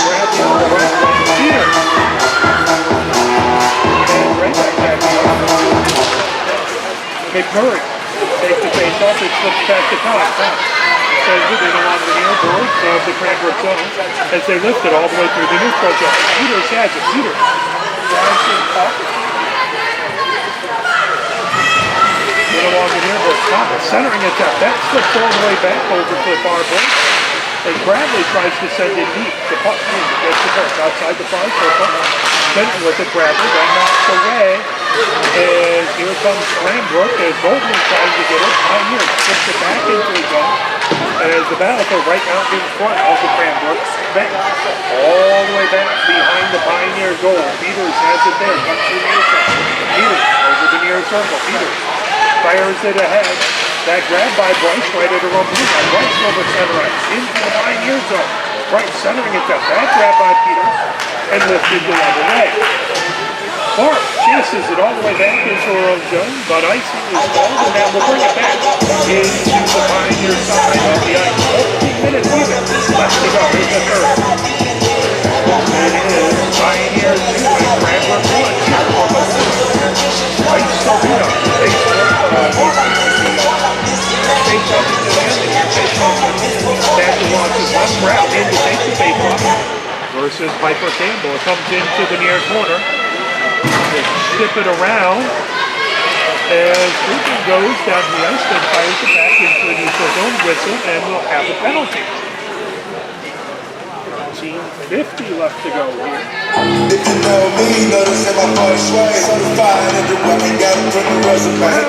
Bradley on the right wing. Peter. And right back McMurray takes the face off. It slips back to Khan. Sends it in along the near boards of the Cranbrook zone as they lift it all the way through the neutral zone. Peters has it. Peters drives in puck. In along the near boards. Thomas centering it down. That slips all the way back over to the far board. As Bradley tries to send it deep. The puck in gets the puck outside the far circle. Spinning with it, Bradley. Then knocks away. As here comes Cranbrook as Goldman trying to get it. Pioneer flips it back into the zone. As the battle for right out in front of the Cranbrook bench. All the way back behind the Pioneer goal. Peters has it there. Comes through the near circle. Peters over the near circle. Peters fires it ahead. That grab by Bryce right at around blue line. Bryce over center ice into the Pioneer zone. Bryce centering it down. That grab by Peters and lifted the other way. Clark chases it all the way back into her own zone, but icing is called, and now we'll bring it back into the Pioneer side of the ice. 14 minutes even left to go in the third. And it is Pioneer 2 and Cranbrook 1. Bryce Sylvia takes face-off into the end. Thatcher launches one grab in to take the face-off versus Piper Campbell. It comes into the near corner. They ship it around as Cooper goes down the ice and fires it back into the neutral zone whistle, and we'll have a penalty. 19:50 left to go here. If you know me, notice that my body's sway. Certified in the way, we got a pretty resume. I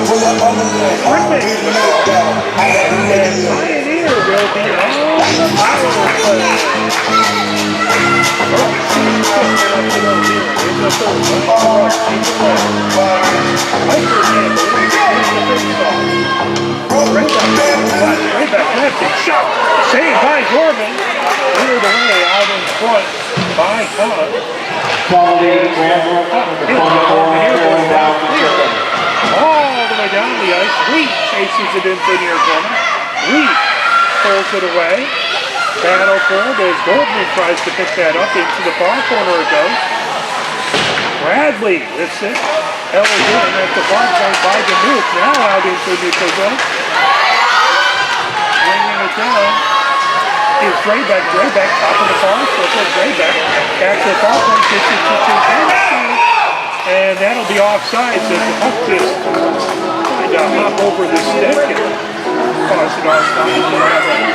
pull up on the left, I'm beating it down. I had to make it look. Pioneer will be on the power play. Saved by Gorman. Cleared away out in front by Khan. Quality Cranbrook with the Pioneer going down the circle. All the way down the ice. Reed chases it into the near corner. Reed pulls it away. Battle for it as Goldman tries to pick that up into the far corner it goes. Bradley lifts it. Held in at the far side by the Nuke. Now out into the neutral zone. Bringing it down is Draybeck. Draybeck top of the far circle. Draybeck back to the far point. Gets it to Chintansky. And that'll be offsides as the puck just kind of hop over the stick and cause it offside. We'll have a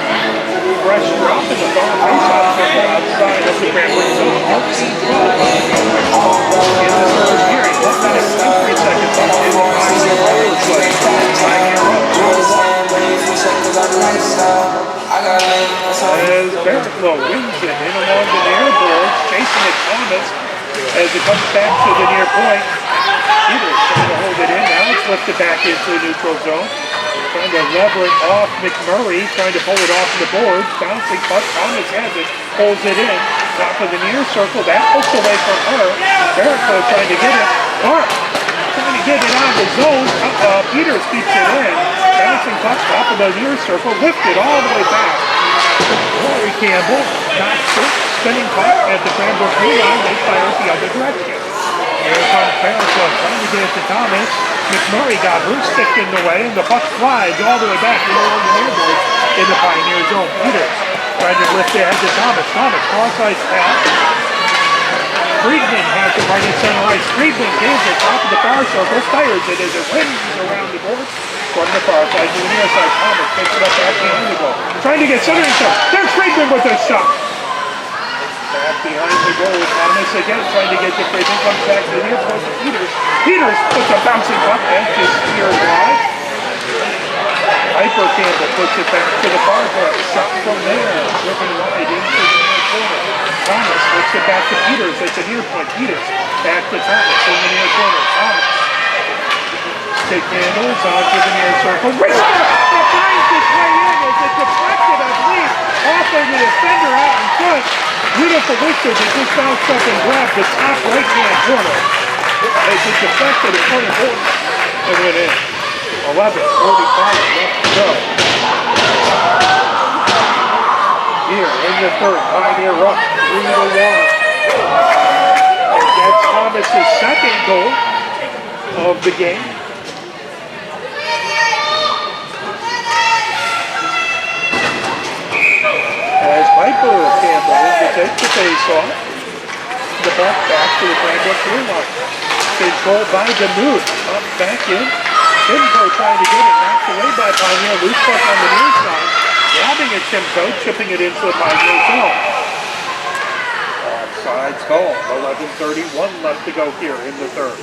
fresh drop in the far face-off circle outside of the Cranbrook zone. 14-12 in the third period. 1 minute and 3 seconds left in the Pioneer power play. Pioneer up 2-1. along the near boards, chasing it Thomas as it comes back to the near point. Peters trying to hold it in. Now it's lifted back into the neutral zone. Trying to lever it off McMurray, trying to pull it off the boards. Bouncing puck, Thomas has it, pulls it in. Top of the near circle, that pulls away from her. Jericho trying to get it. Mark trying to get it out of the zone. Peters keeps it in. Bouncing puck, top of the near circle, lifted all the way back. Rory Campbell knocks it. Spinning puck at the Cranbrook blue line. They fire it the other direction. Here comes Jericho trying to get it to Thomas. McMurray got her stick in the way, and the puck slides all the way back along the near boards in the Pioneer zone. Peters trying to lift it ahead to Thomas. Thomas, cross-ice pass. Friedman has it right in center ice. Friedman gives it top of the far circle, fires it as it wins around the boards. From the far side to the near side, Thomas picks it up back behind the goal. Trying to get center and shot. There's Friedman with a shot. Back behind the goal, Thomas again trying to get to Friedman. Comes back to the near point to Peters. Peters puts a bouncing puck and just steers wide. Hyper Campbell puts it back to the far point. Shot from there, driven wide into the near corner. Thomas flips it back to Peters at the near point. Peters back to Thomas in the near corner. Thomas stick handles onto the near circle. Richard finds his way in as it deflected, I believe, off of the defender out in front. Beautiful Richard that just bounced up and grabbed the top right-hand corner as it deflected in front of goal and went in. 11:45 left to go. Here in the third, Pioneer up 3-1. And that's Thomas's second goal of the game. As Piper Campbell will take the face-off, the puck back to the Cranbrook blue line. Controlled by DeMuth, up back in. Timko trying to get it, knocked away by Pioneer. Loose puck on the near side. Grabbing at Timko, chipping it into the Pioneer zone. Offsides call. 11:31 left to go here in the third.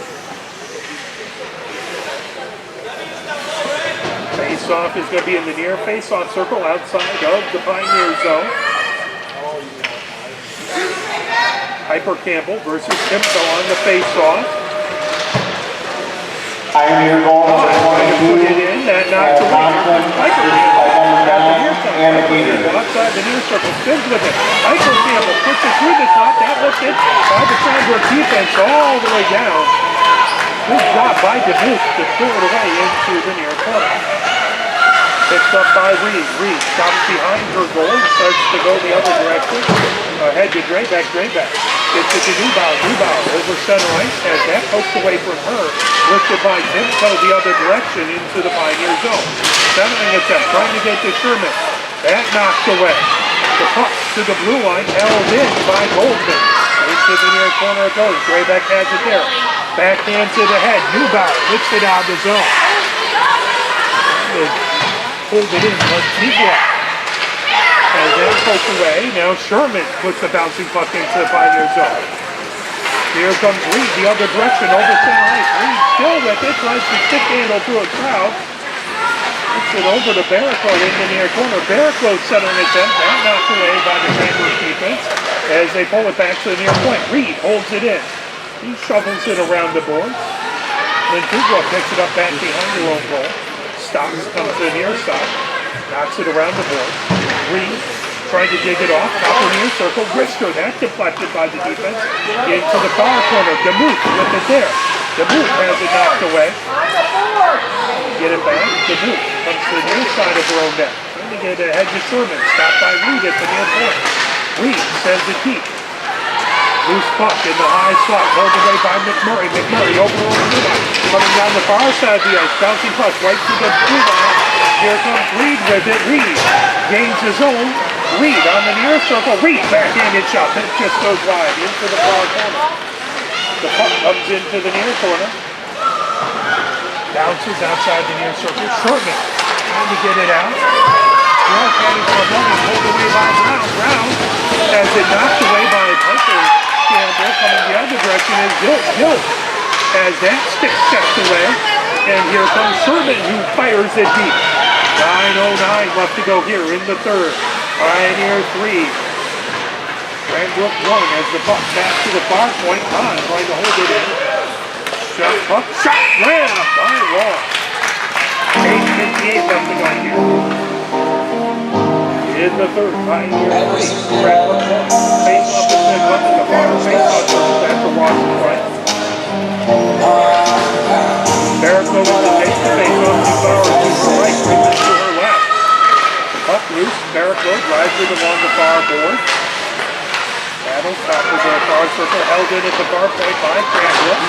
Face-off is going to be in the near face-off circle outside of the Pioneer zone. Hyper Campbell versus Timko on the face-off. Pioneer goal number 22. Put it in, that knocked away. Hyper Campbell outside the near circle, spins with it. Hyper Campbell puts it through the slot, that lifted by the Cranbrook defense all the way down. Good job by DeMuth to throw it away into the near corner. Picked up by Reed. Reed stops behind her goal, starts to go the other direction. Head to Drayback. Gets it to Neubauer. Neubauer over center ice, has that poked away from her. Lifted by Timko the other direction into the Pioneer zone. Centering attempt, trying to get to Sherman. That knocked away. The puck to the blue line, held in by Goldman. Into the near corner it goes. Drayback has it there. Backhands it ahead. Neubauer lifts it out of the zone. Pulled it in, but Tigla has that poked away. Now Sherman puts the bouncing puck into the Pioneer zone. Here comes Reed the other direction over center ice. Reed still with it, tries to stick handle through a crowd. Puts it over to Barrico in the near corner. Barrico centering attempt, that knocked away by the Cranbrook defense as they pull it back to the near point. Reed holds it in. He shovels it around the boards. Then Tigla picks it up back behind the own goal. Stops, comes to the near side, knocks it around the board. Reed trying to dig it off, top of the near circle. Risker, that deflected by the defense into the far corner. DeMuth with it there. DeMuth has it knocked away. Get it back. DeMuth comes to the near side of her own net. Trying to get it ahead to Sherman. Stopped by Reed at the near point. Reed sends it deep. Loose puck in the high slot, pulled away by McMurray. McMurray over the blue line. Coming down the far side of the ice, bouncing puck right to the blue line. Here comes Reed with it. Reed gains his own. Reed on the near circle. Reed backhanded shot. That just goes wide into the far corner. The puck comes into the near corner. Bounces outside the near circle. Sherman trying to get it out. Brown heading for a moment, pulled away by Brown. Brown has it knocked away by Piper Campbell. Coming the other direction is Gilt has that stick checked away. And here comes Sherman who fires it deep. 9:09 left to go here in the third. Pioneer 3. Cranbrook 1 as the puck back to the far point. Hahn trying to hold it in. Shot, puck, shot, ran by Ross. 8:58 left to go here. In the third, Pioneer 3. Cranbrook 1. Face-off is then up to the far face-off circle after Ross is right. Barrico with the take the face-off. Bauer to her right, Freeman to her left. Puck loose, Barrico drives it along the far board. Battle top of the far circle, held in at the far point by Cranbrook.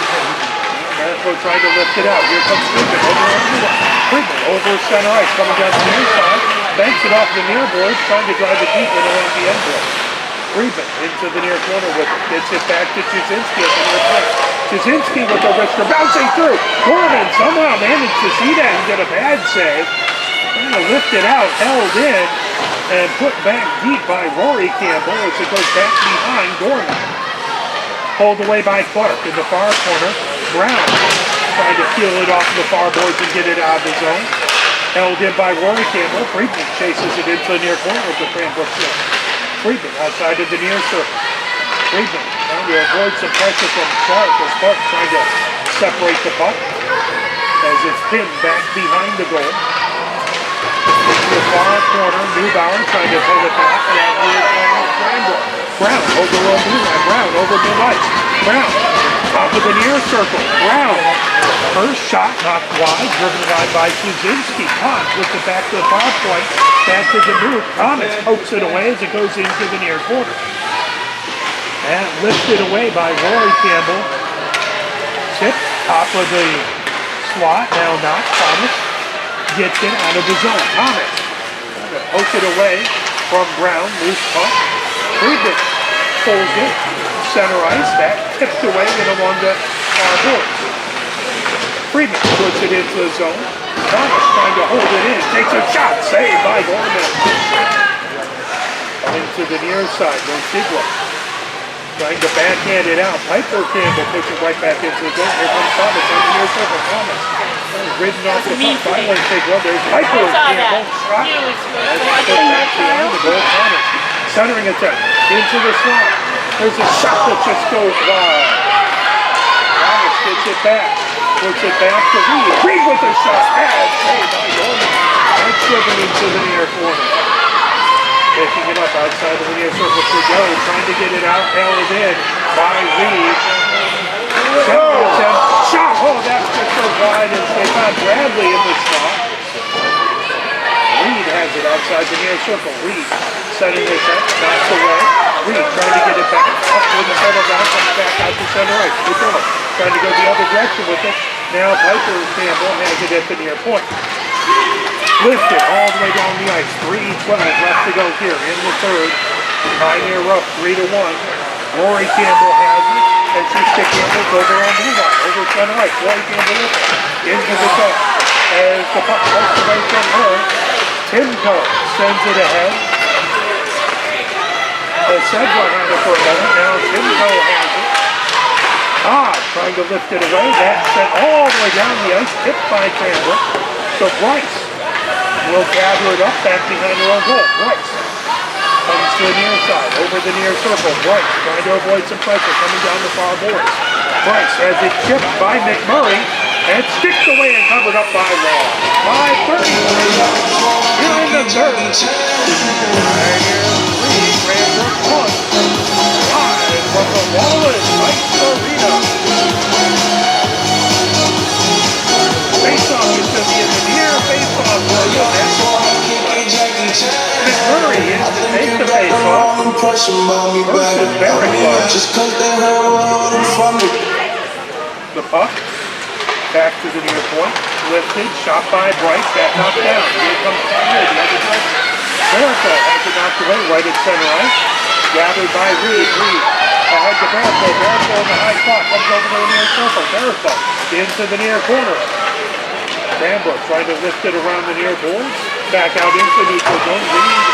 Barrico trying to lift it out. Here comes Freeman over on the left. Freeman over center ice, coming down the near side. Banks it off the near board, trying to drive it deep in along the end board. Freeman into the near corner with it. Gets it back to Jasinski at the near point. Jasinski with the wrister bouncing through. Gorman somehow managed to see that and get a bad save. Trying to lift it out, held in, and put back deep by Rory Campbell as it goes back behind Gorman. Pulled away by Clark in the far corner. Brown trying to peel it off the far boards and get it out of the zone. Held in by Rory Campbell. Freeman chases it into the near corner of the Cranbrook zone. Freeman outside of the near circle. Freeman trying to avoid some pressure from Clark as Clark trying to separate the puck as it's pinned back behind the goal. Into the far corner, Neubauer trying to pull it back, and out here comes Cranbrook. Brown over the blue line. Brown over mid-ice. Brown top of the near circle. Brown first shot knocked wide, driven wide by Kuzinski. Caught with the back to the far point. Back to the move. Thomas pokes it away as it goes into the near corner. And lifted away by Rory Campbell. Tip, top of the slot. Now not Thomas. Gets it out of the zone. Thomas pokes it away from Brown. Loose puck. Freeman pulls it. Center ice. That tipped away and along the far boards. Freeman puts it into the zone. Thomas trying to hold it in. Takes a shot. Saved by Gorman. Into the near side. Monsigua trying to backhand it out. Piper Campbell puts it right back into the zone. Here comes Thomas on the near circle. Thomas ridden off the puck by Monsigua. There's Piper Campbell. Shot. As he put back behind the goal. Thomas centering attempt into the slot. There's a shot that just goes wide. Thomas gets it back. Puts it back to Reed. Reed with a shot. Bad save by Gorman. That's driven into the near corner. Picking it up outside of the near circle to go. Trying to get it out. Held in by Reed. Second attempt. Shot. Oh, that just goes wide. And they found Bradley in the slot. Reed has it outside the near circle. Reed setting this up. Knocks away. Reed trying to get it back. Up with the center line. Comes back out to center ice. Miller trying to go the other direction with it. Now Piper Campbell has it at the near point. Lifted all the way down the ice. 3:12 left to go here in the third. Pioneer up 3-1. Rory Campbell has it. And she's Campbell over on blue line. Over center ice. Rory Campbell with it. Into the zone. As the puck pokes away from her. Timko sends it ahead. Sedgwick had it for a moment. Now Timko has it. Trying to lift it away. That sent all the way down the ice. Tipped by Cranbrook. So Bryce will gather it up back behind her own goal. Bryce comes to the near side. Over the near circle. Bryce trying to avoid some pressure coming down the far boards. Bryce has it chipped by McMurray. And sticks away and covered up by Law. 5:30. Here in the third. Pioneer 3, Cranbrook 1. Live from the Wallace Ice Arena. Face-off is going to be in the near face-off area. McMurray is to take the face-off. Versus Barricade. The puck. Back to the near point. Lifted. Shot by Bryce. That knocked down. Here comes Pioneer. The other direction. Barrico has it knocked away right at center ice. Gathered by Reed. Reed ahead to Barrico. Barrico in the high spot. Comes over to the near circle. Barrico into the near corner. Cranbrook trying to lift it around the near boards. Back out into neutral zone. Reed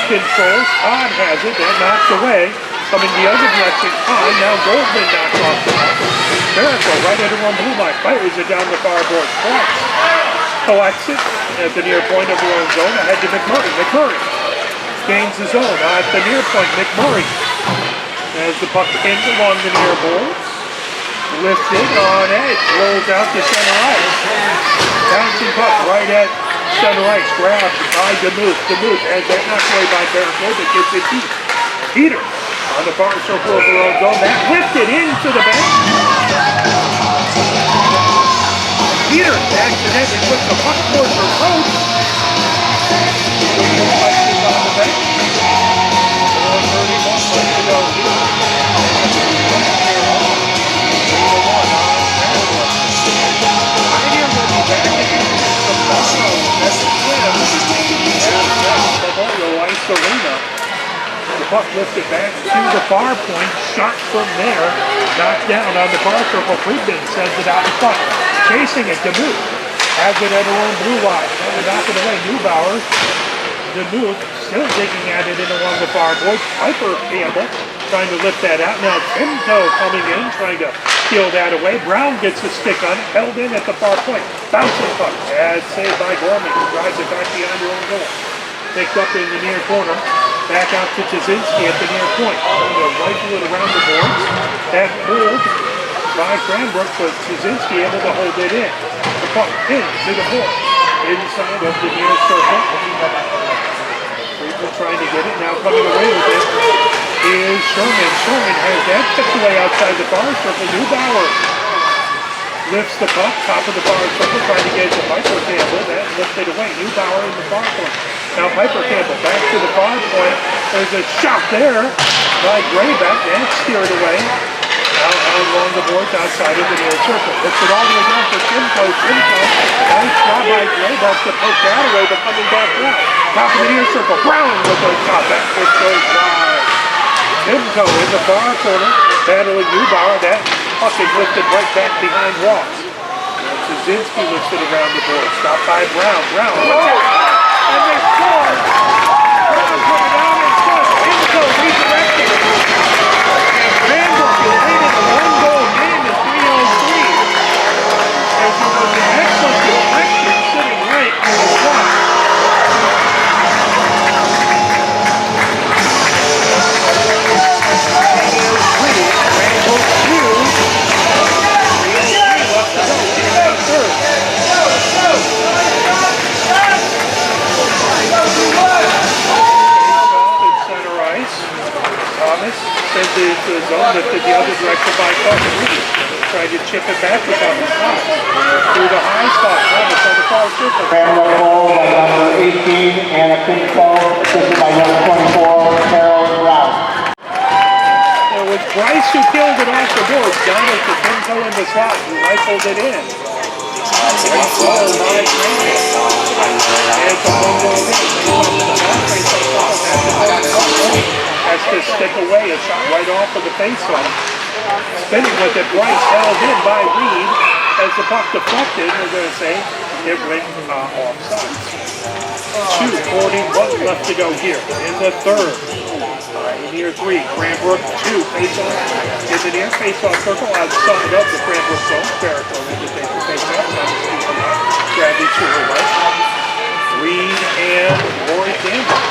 controls. Todd has it. That knocks away. Coming the other direction. Todd. Now Goldman knocks off the puck. Barrico right at her own blue line. Fires it down the far boards. Twice. Collects it at the near point of her own zone. Ahead to McMurray. McMurray gains the zone. At the near point, McMurray as the puck pins along the near boards. Lifted on edge, rolls out to center ice. Bouncing puck right at center ice, grabbed by DeMuth. DeMuth has that knocked away by Barricade, but gets it deep. Peter on the far circle of their own zone. That lifted into the bench. Peter accidentally puts the puck towards her coach. Questions on the bench. 4:31 left to go here. Pioneer will be back against tomorrow at the Swim at Memorial Ice Arena. The puck lifted back to the far point, shot from there, knocked down on the far circle. Friedman sends it out in front, chasing it. DeMuth has it at her own blue line, trying to knock it away. Neubauer, DeMuth still digging at it in along the far boards. Piper Campbell trying to lift that out. Now Timko coming in, trying to peel that away. Brown gets a stick on it, held in at the far point. Bouncing puck, as saved by Gorman, who drives it back behind her own goal. Picked up in the near corner. Back out to Jasinski at the near point. Trying to rifle it around the boards. That pulled by Cranbrook, but Jasinski able to hold it in. The puck pinned to the board. Inside of the near circle. Friedman trying to get it. Now coming away with it is Sherman. Sherman has that tipped away outside the far circle. Neubauer lifts the puck, top of the far circle, trying to get it to Piper Campbell. That lifted away. Neubauer in the far point. Now Piper Campbell back to the far point. There's a shot there by Grayback. That's steered away. Out along the boards outside of the near circle. Lifts it all the way down for Timko. Timko. Nice job by Grayback to poke that away, but coming back down. Top of the near circle. Brown with a shot. That pitch goes wide. Timko in the far corner, battling Neubauer. That puck is lifted right back behind Ross. Jasinski lifts it around the board. Stopped by Brown. Brown. And they score! Brown put it out in front. Timko redirected. And Cranbrook is leading a one-goal game at 3:03. As it was an excellent deflection sitting right in the slot. Cranbrook 2. 3:03 left to go in the third. Thomas sends it into the zone, lifted the other direction by Coffin. Tried to chip it back with Thomas. Through the high spot, Thomas on the far circle. Cranbrook goal by number 18, Anna Timko, assisted by number 24, Carol Brown. It was Bryce who killed it off the board. Down it to Timko in the slot, who rifled it in. Great goal by Cranbrook. And it's a one-goal game. Has to stick away, a shot right off of the faceoff. Spinning with it, Bryce held in by Reed as the puck deflected. We're going to say it went offside. 2:41 left to go here in the third. Near 3, Cranbrook 2, faceoff in the near faceoff circle outside of the Cranbrook zone. Barricade in the faceoff. Bradley to her right. Reed and Rory Campbell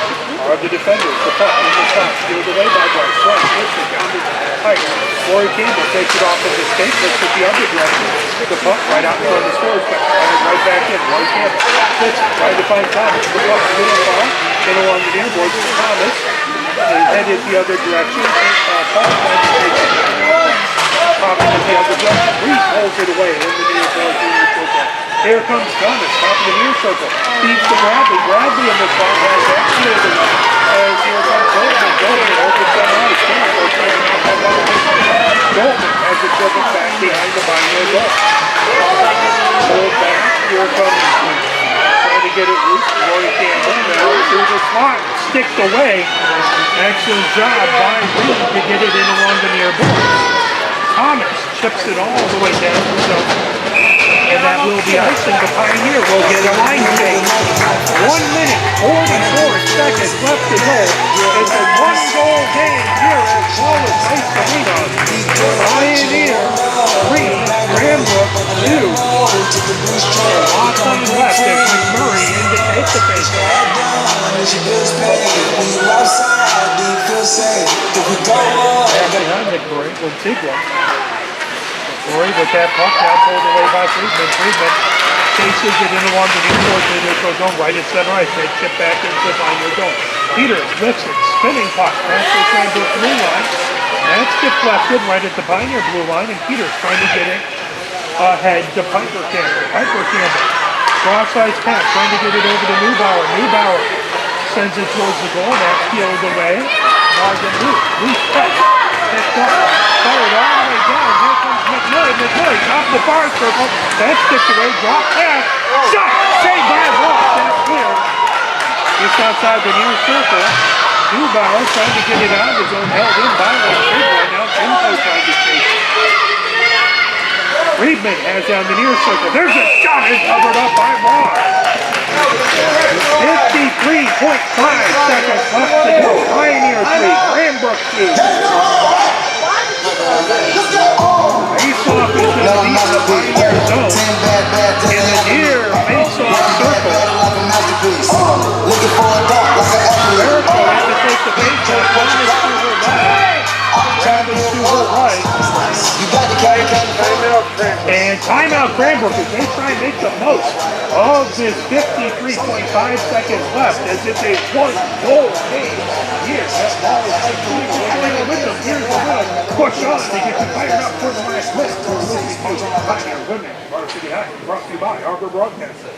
are the defenders. The puck in the shot, stealed away by Bryce. Bryce hits it down the ice. Rory Campbell takes it off of the skate, lifts it the other direction. The puck right out in front of the scores, but right back in. Rory Campbell hits it, trying to find Thomas. The puck middle far, in along the near boards to Thomas. And headed the other direction. Paul trying to take it. Top in the other direction. Reed holds it away in the near boards. Here comes Thomas, top of the near circle. Feeds to Bradley. Bradley in the slot has that field away. As here comes Goldman. Goldman opens that ice. Goldman has it driven back behind the Pioneer goal. Pulled back. Here comes trying to get it loose. Roy Campbell now through the slot. Sticked away. Excellent job by Reed to get it in along the near boards. Thomas chips it all the way down. And that will be icing. The Pioneer will get a line change. 1 minute, 44 seconds left to go. It's a one-goal game here at Wallace Ice Arena. Pioneer 3, Cranbrook 2. Lots on left as McMurray indicates the face-off. Back behind Antigua. Rory with that puck now pulled away by Friedman. Friedman chases it in along the towards the neutral zone, right at center ice. They chip back into the final zone. Peters lifts it, spinning puck, past the Cranbrook blue line. That's deflected right at the Pioneer blue line, and Peters trying to get it ahead to Piper Campbell. Piper Campbell, cross-ice pass, trying to get it over to Neubauer. Neubauer sends it towards the goal. That's peeled away. Morgan loose puck. Picked up, fired all the way down. Here comes McMurray. McMurray off the far circle. That's tipped away. Drop pass. Shot. Saved by Ross. That's clear. Just outside the near circle. Neubauer trying to get it out of his own, held in by Friedman. Now Jimko trying to chase it. Friedman has down the near circle. There's a shot and covered up by Ross. 53.5 seconds left to go. Pioneer 3, Cranbrook 2. Face-off into the Pioneer zone. In the near face-off circle. Looking for a dog like an athlete. Jericho had to take the face-off. Travis to her left. Travis to her right. You got to carry And timeout Cranbrook as they try and make the most of this 53.5 seconds left as it's a one-goal game. Here, that ball is like with them. Here's a little push on to get you fired up for the last minute. We're listening to Pioneer Women Varsity Hockey, brought to you by Arbor Broadcasting.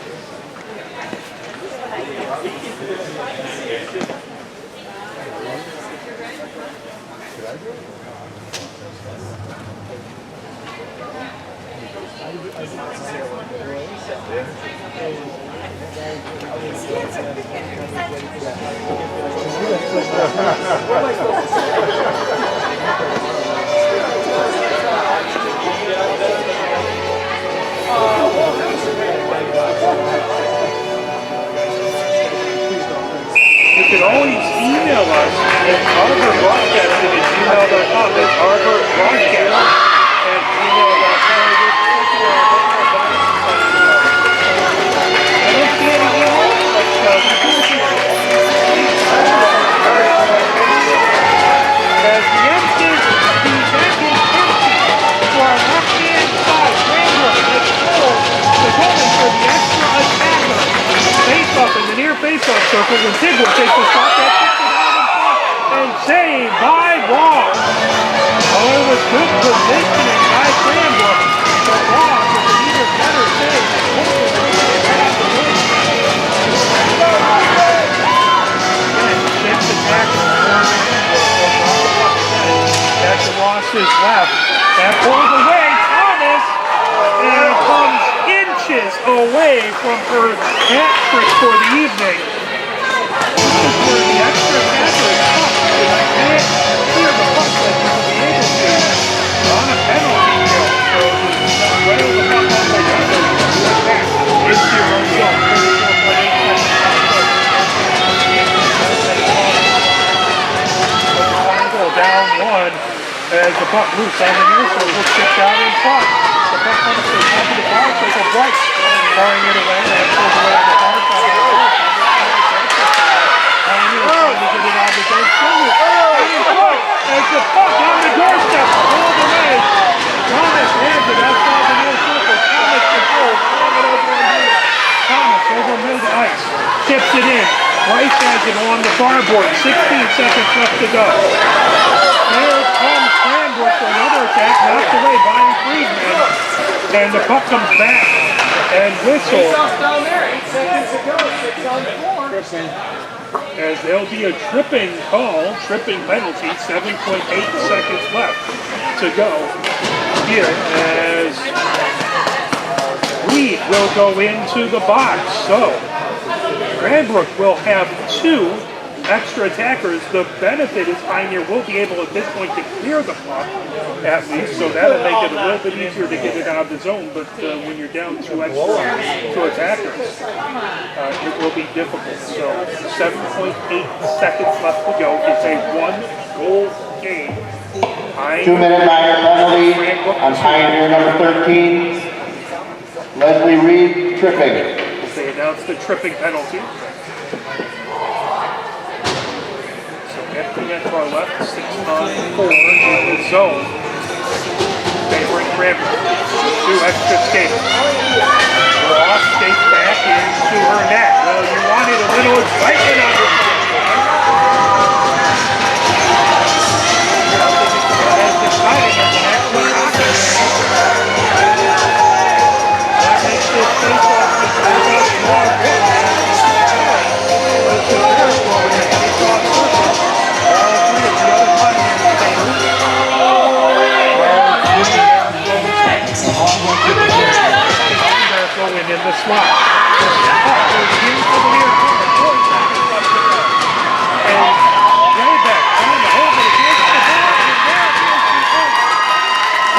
You can always email us at arborbroadcasting@gmail.com. That's arborbroadcasting@gmail.com. As the empty, the back is empty to our left-hand side. Cranbrook has pulled the goalie for the extra attacker. Face-off in the near face-off circle. Antigua takes the shot that puts it out in front and saved by Ross. Oh, it was good positioning by Cranbrook. But Ross with an even better save. Hopefully they have the win. Again, gets the tackle. At the Ross's left. That pulled away. Thomas. And it comes inches away from her hat trick for the evening. This is where the extra attacker is tough because I can't clear the puck like you would be able to on a penalty kill. So just rail the puck on the other back into your own zone. 34.8 seconds. Down one as the puck loose on the near circle, tipped out in front. The puck comes to the top of the far circle. Bryce throwing it away. That pulls away on the far side of the goal. Pioneer trying to get it out of the goal. As the puck on the doorstep, pulled away. Thomas hands it outside the near circle. Thomas controls, throwing it over on the Thomas over mid-ice, tips it in. Bryce has it on the far board. 16 seconds left to go. Here comes Cranbrook for another attack, knocked away by Friedman. And the puck comes back and whistle. Down there, 8 seconds to go, 6 on the floor. As there'll be a tripping call, tripping penalty, 7.8 seconds left to go here as Reed will go into the box. So Cranbrook will have 2 extra attackers. The benefit is Pioneer will be able at this point to clear the puck at least, so that'll make it a little bit easier to get it out of the zone. But when you're down 2 attackers, it will be difficult. So 7.8 seconds left to go. It's a 1-goal game. 2-minute minor penalty on Pioneer number 13. Leslie Reed tripping. They announced the tripping penalty. So empty net to our left, 6 on 4. It is zone favoring Cranbrook. 2 extra skates. Ross skates back into her net. Well, you wanted a little excitement on this one. As exciting as an excellent hockey game. That makes this face-off just a little bit more important. Let's go there for the face-off circle. All 3 of the other Pioneers skaters going in the slot. In for the near corner. 4 seconds left to go. And Grayback trying to hold it against the board. And there is the point.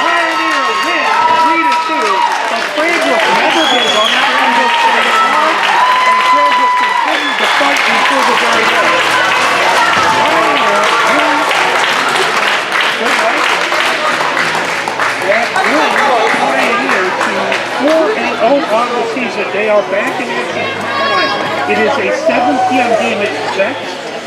Pioneer win 3-2. But Cranbrook never gave up. Cranbrook played it hard. And Cranbrook continued to fight until the very end. Pioneer wins. Good night. That wins Pioneer to 4-0 on the season. They are back in action tomorrow night. It is a 7 p.m. game at Vex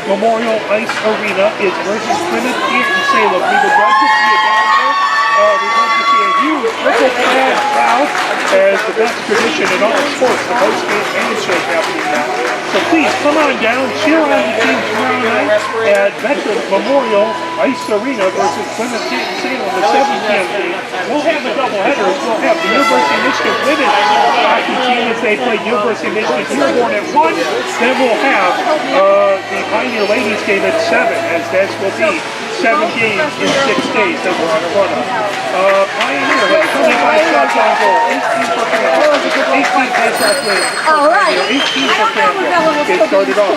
Memorial Ice Arena. It's versus Plymouth in Salem. We would love to see you down there. We'd love to see a huge triple crowd as the best tradition in all sports. The post-game handshake happening now. So please come on down, cheer on the team tomorrow night at Veterans Memorial Ice Arena versus Plymouth Salem, the 7 p.m. game. We'll have a doubleheader. We'll have the University of Michigan women's hockey team as they play University of Michigan Dearborn at 1. Then we'll have the Pioneer ladies game at 7, as this will be 7 games in 6 days that we're on a run of. Pioneer has 25 shots on goal, 18 for Cranbrook, 18 face-off wins. All right. 18 for Cranbrook. It started off.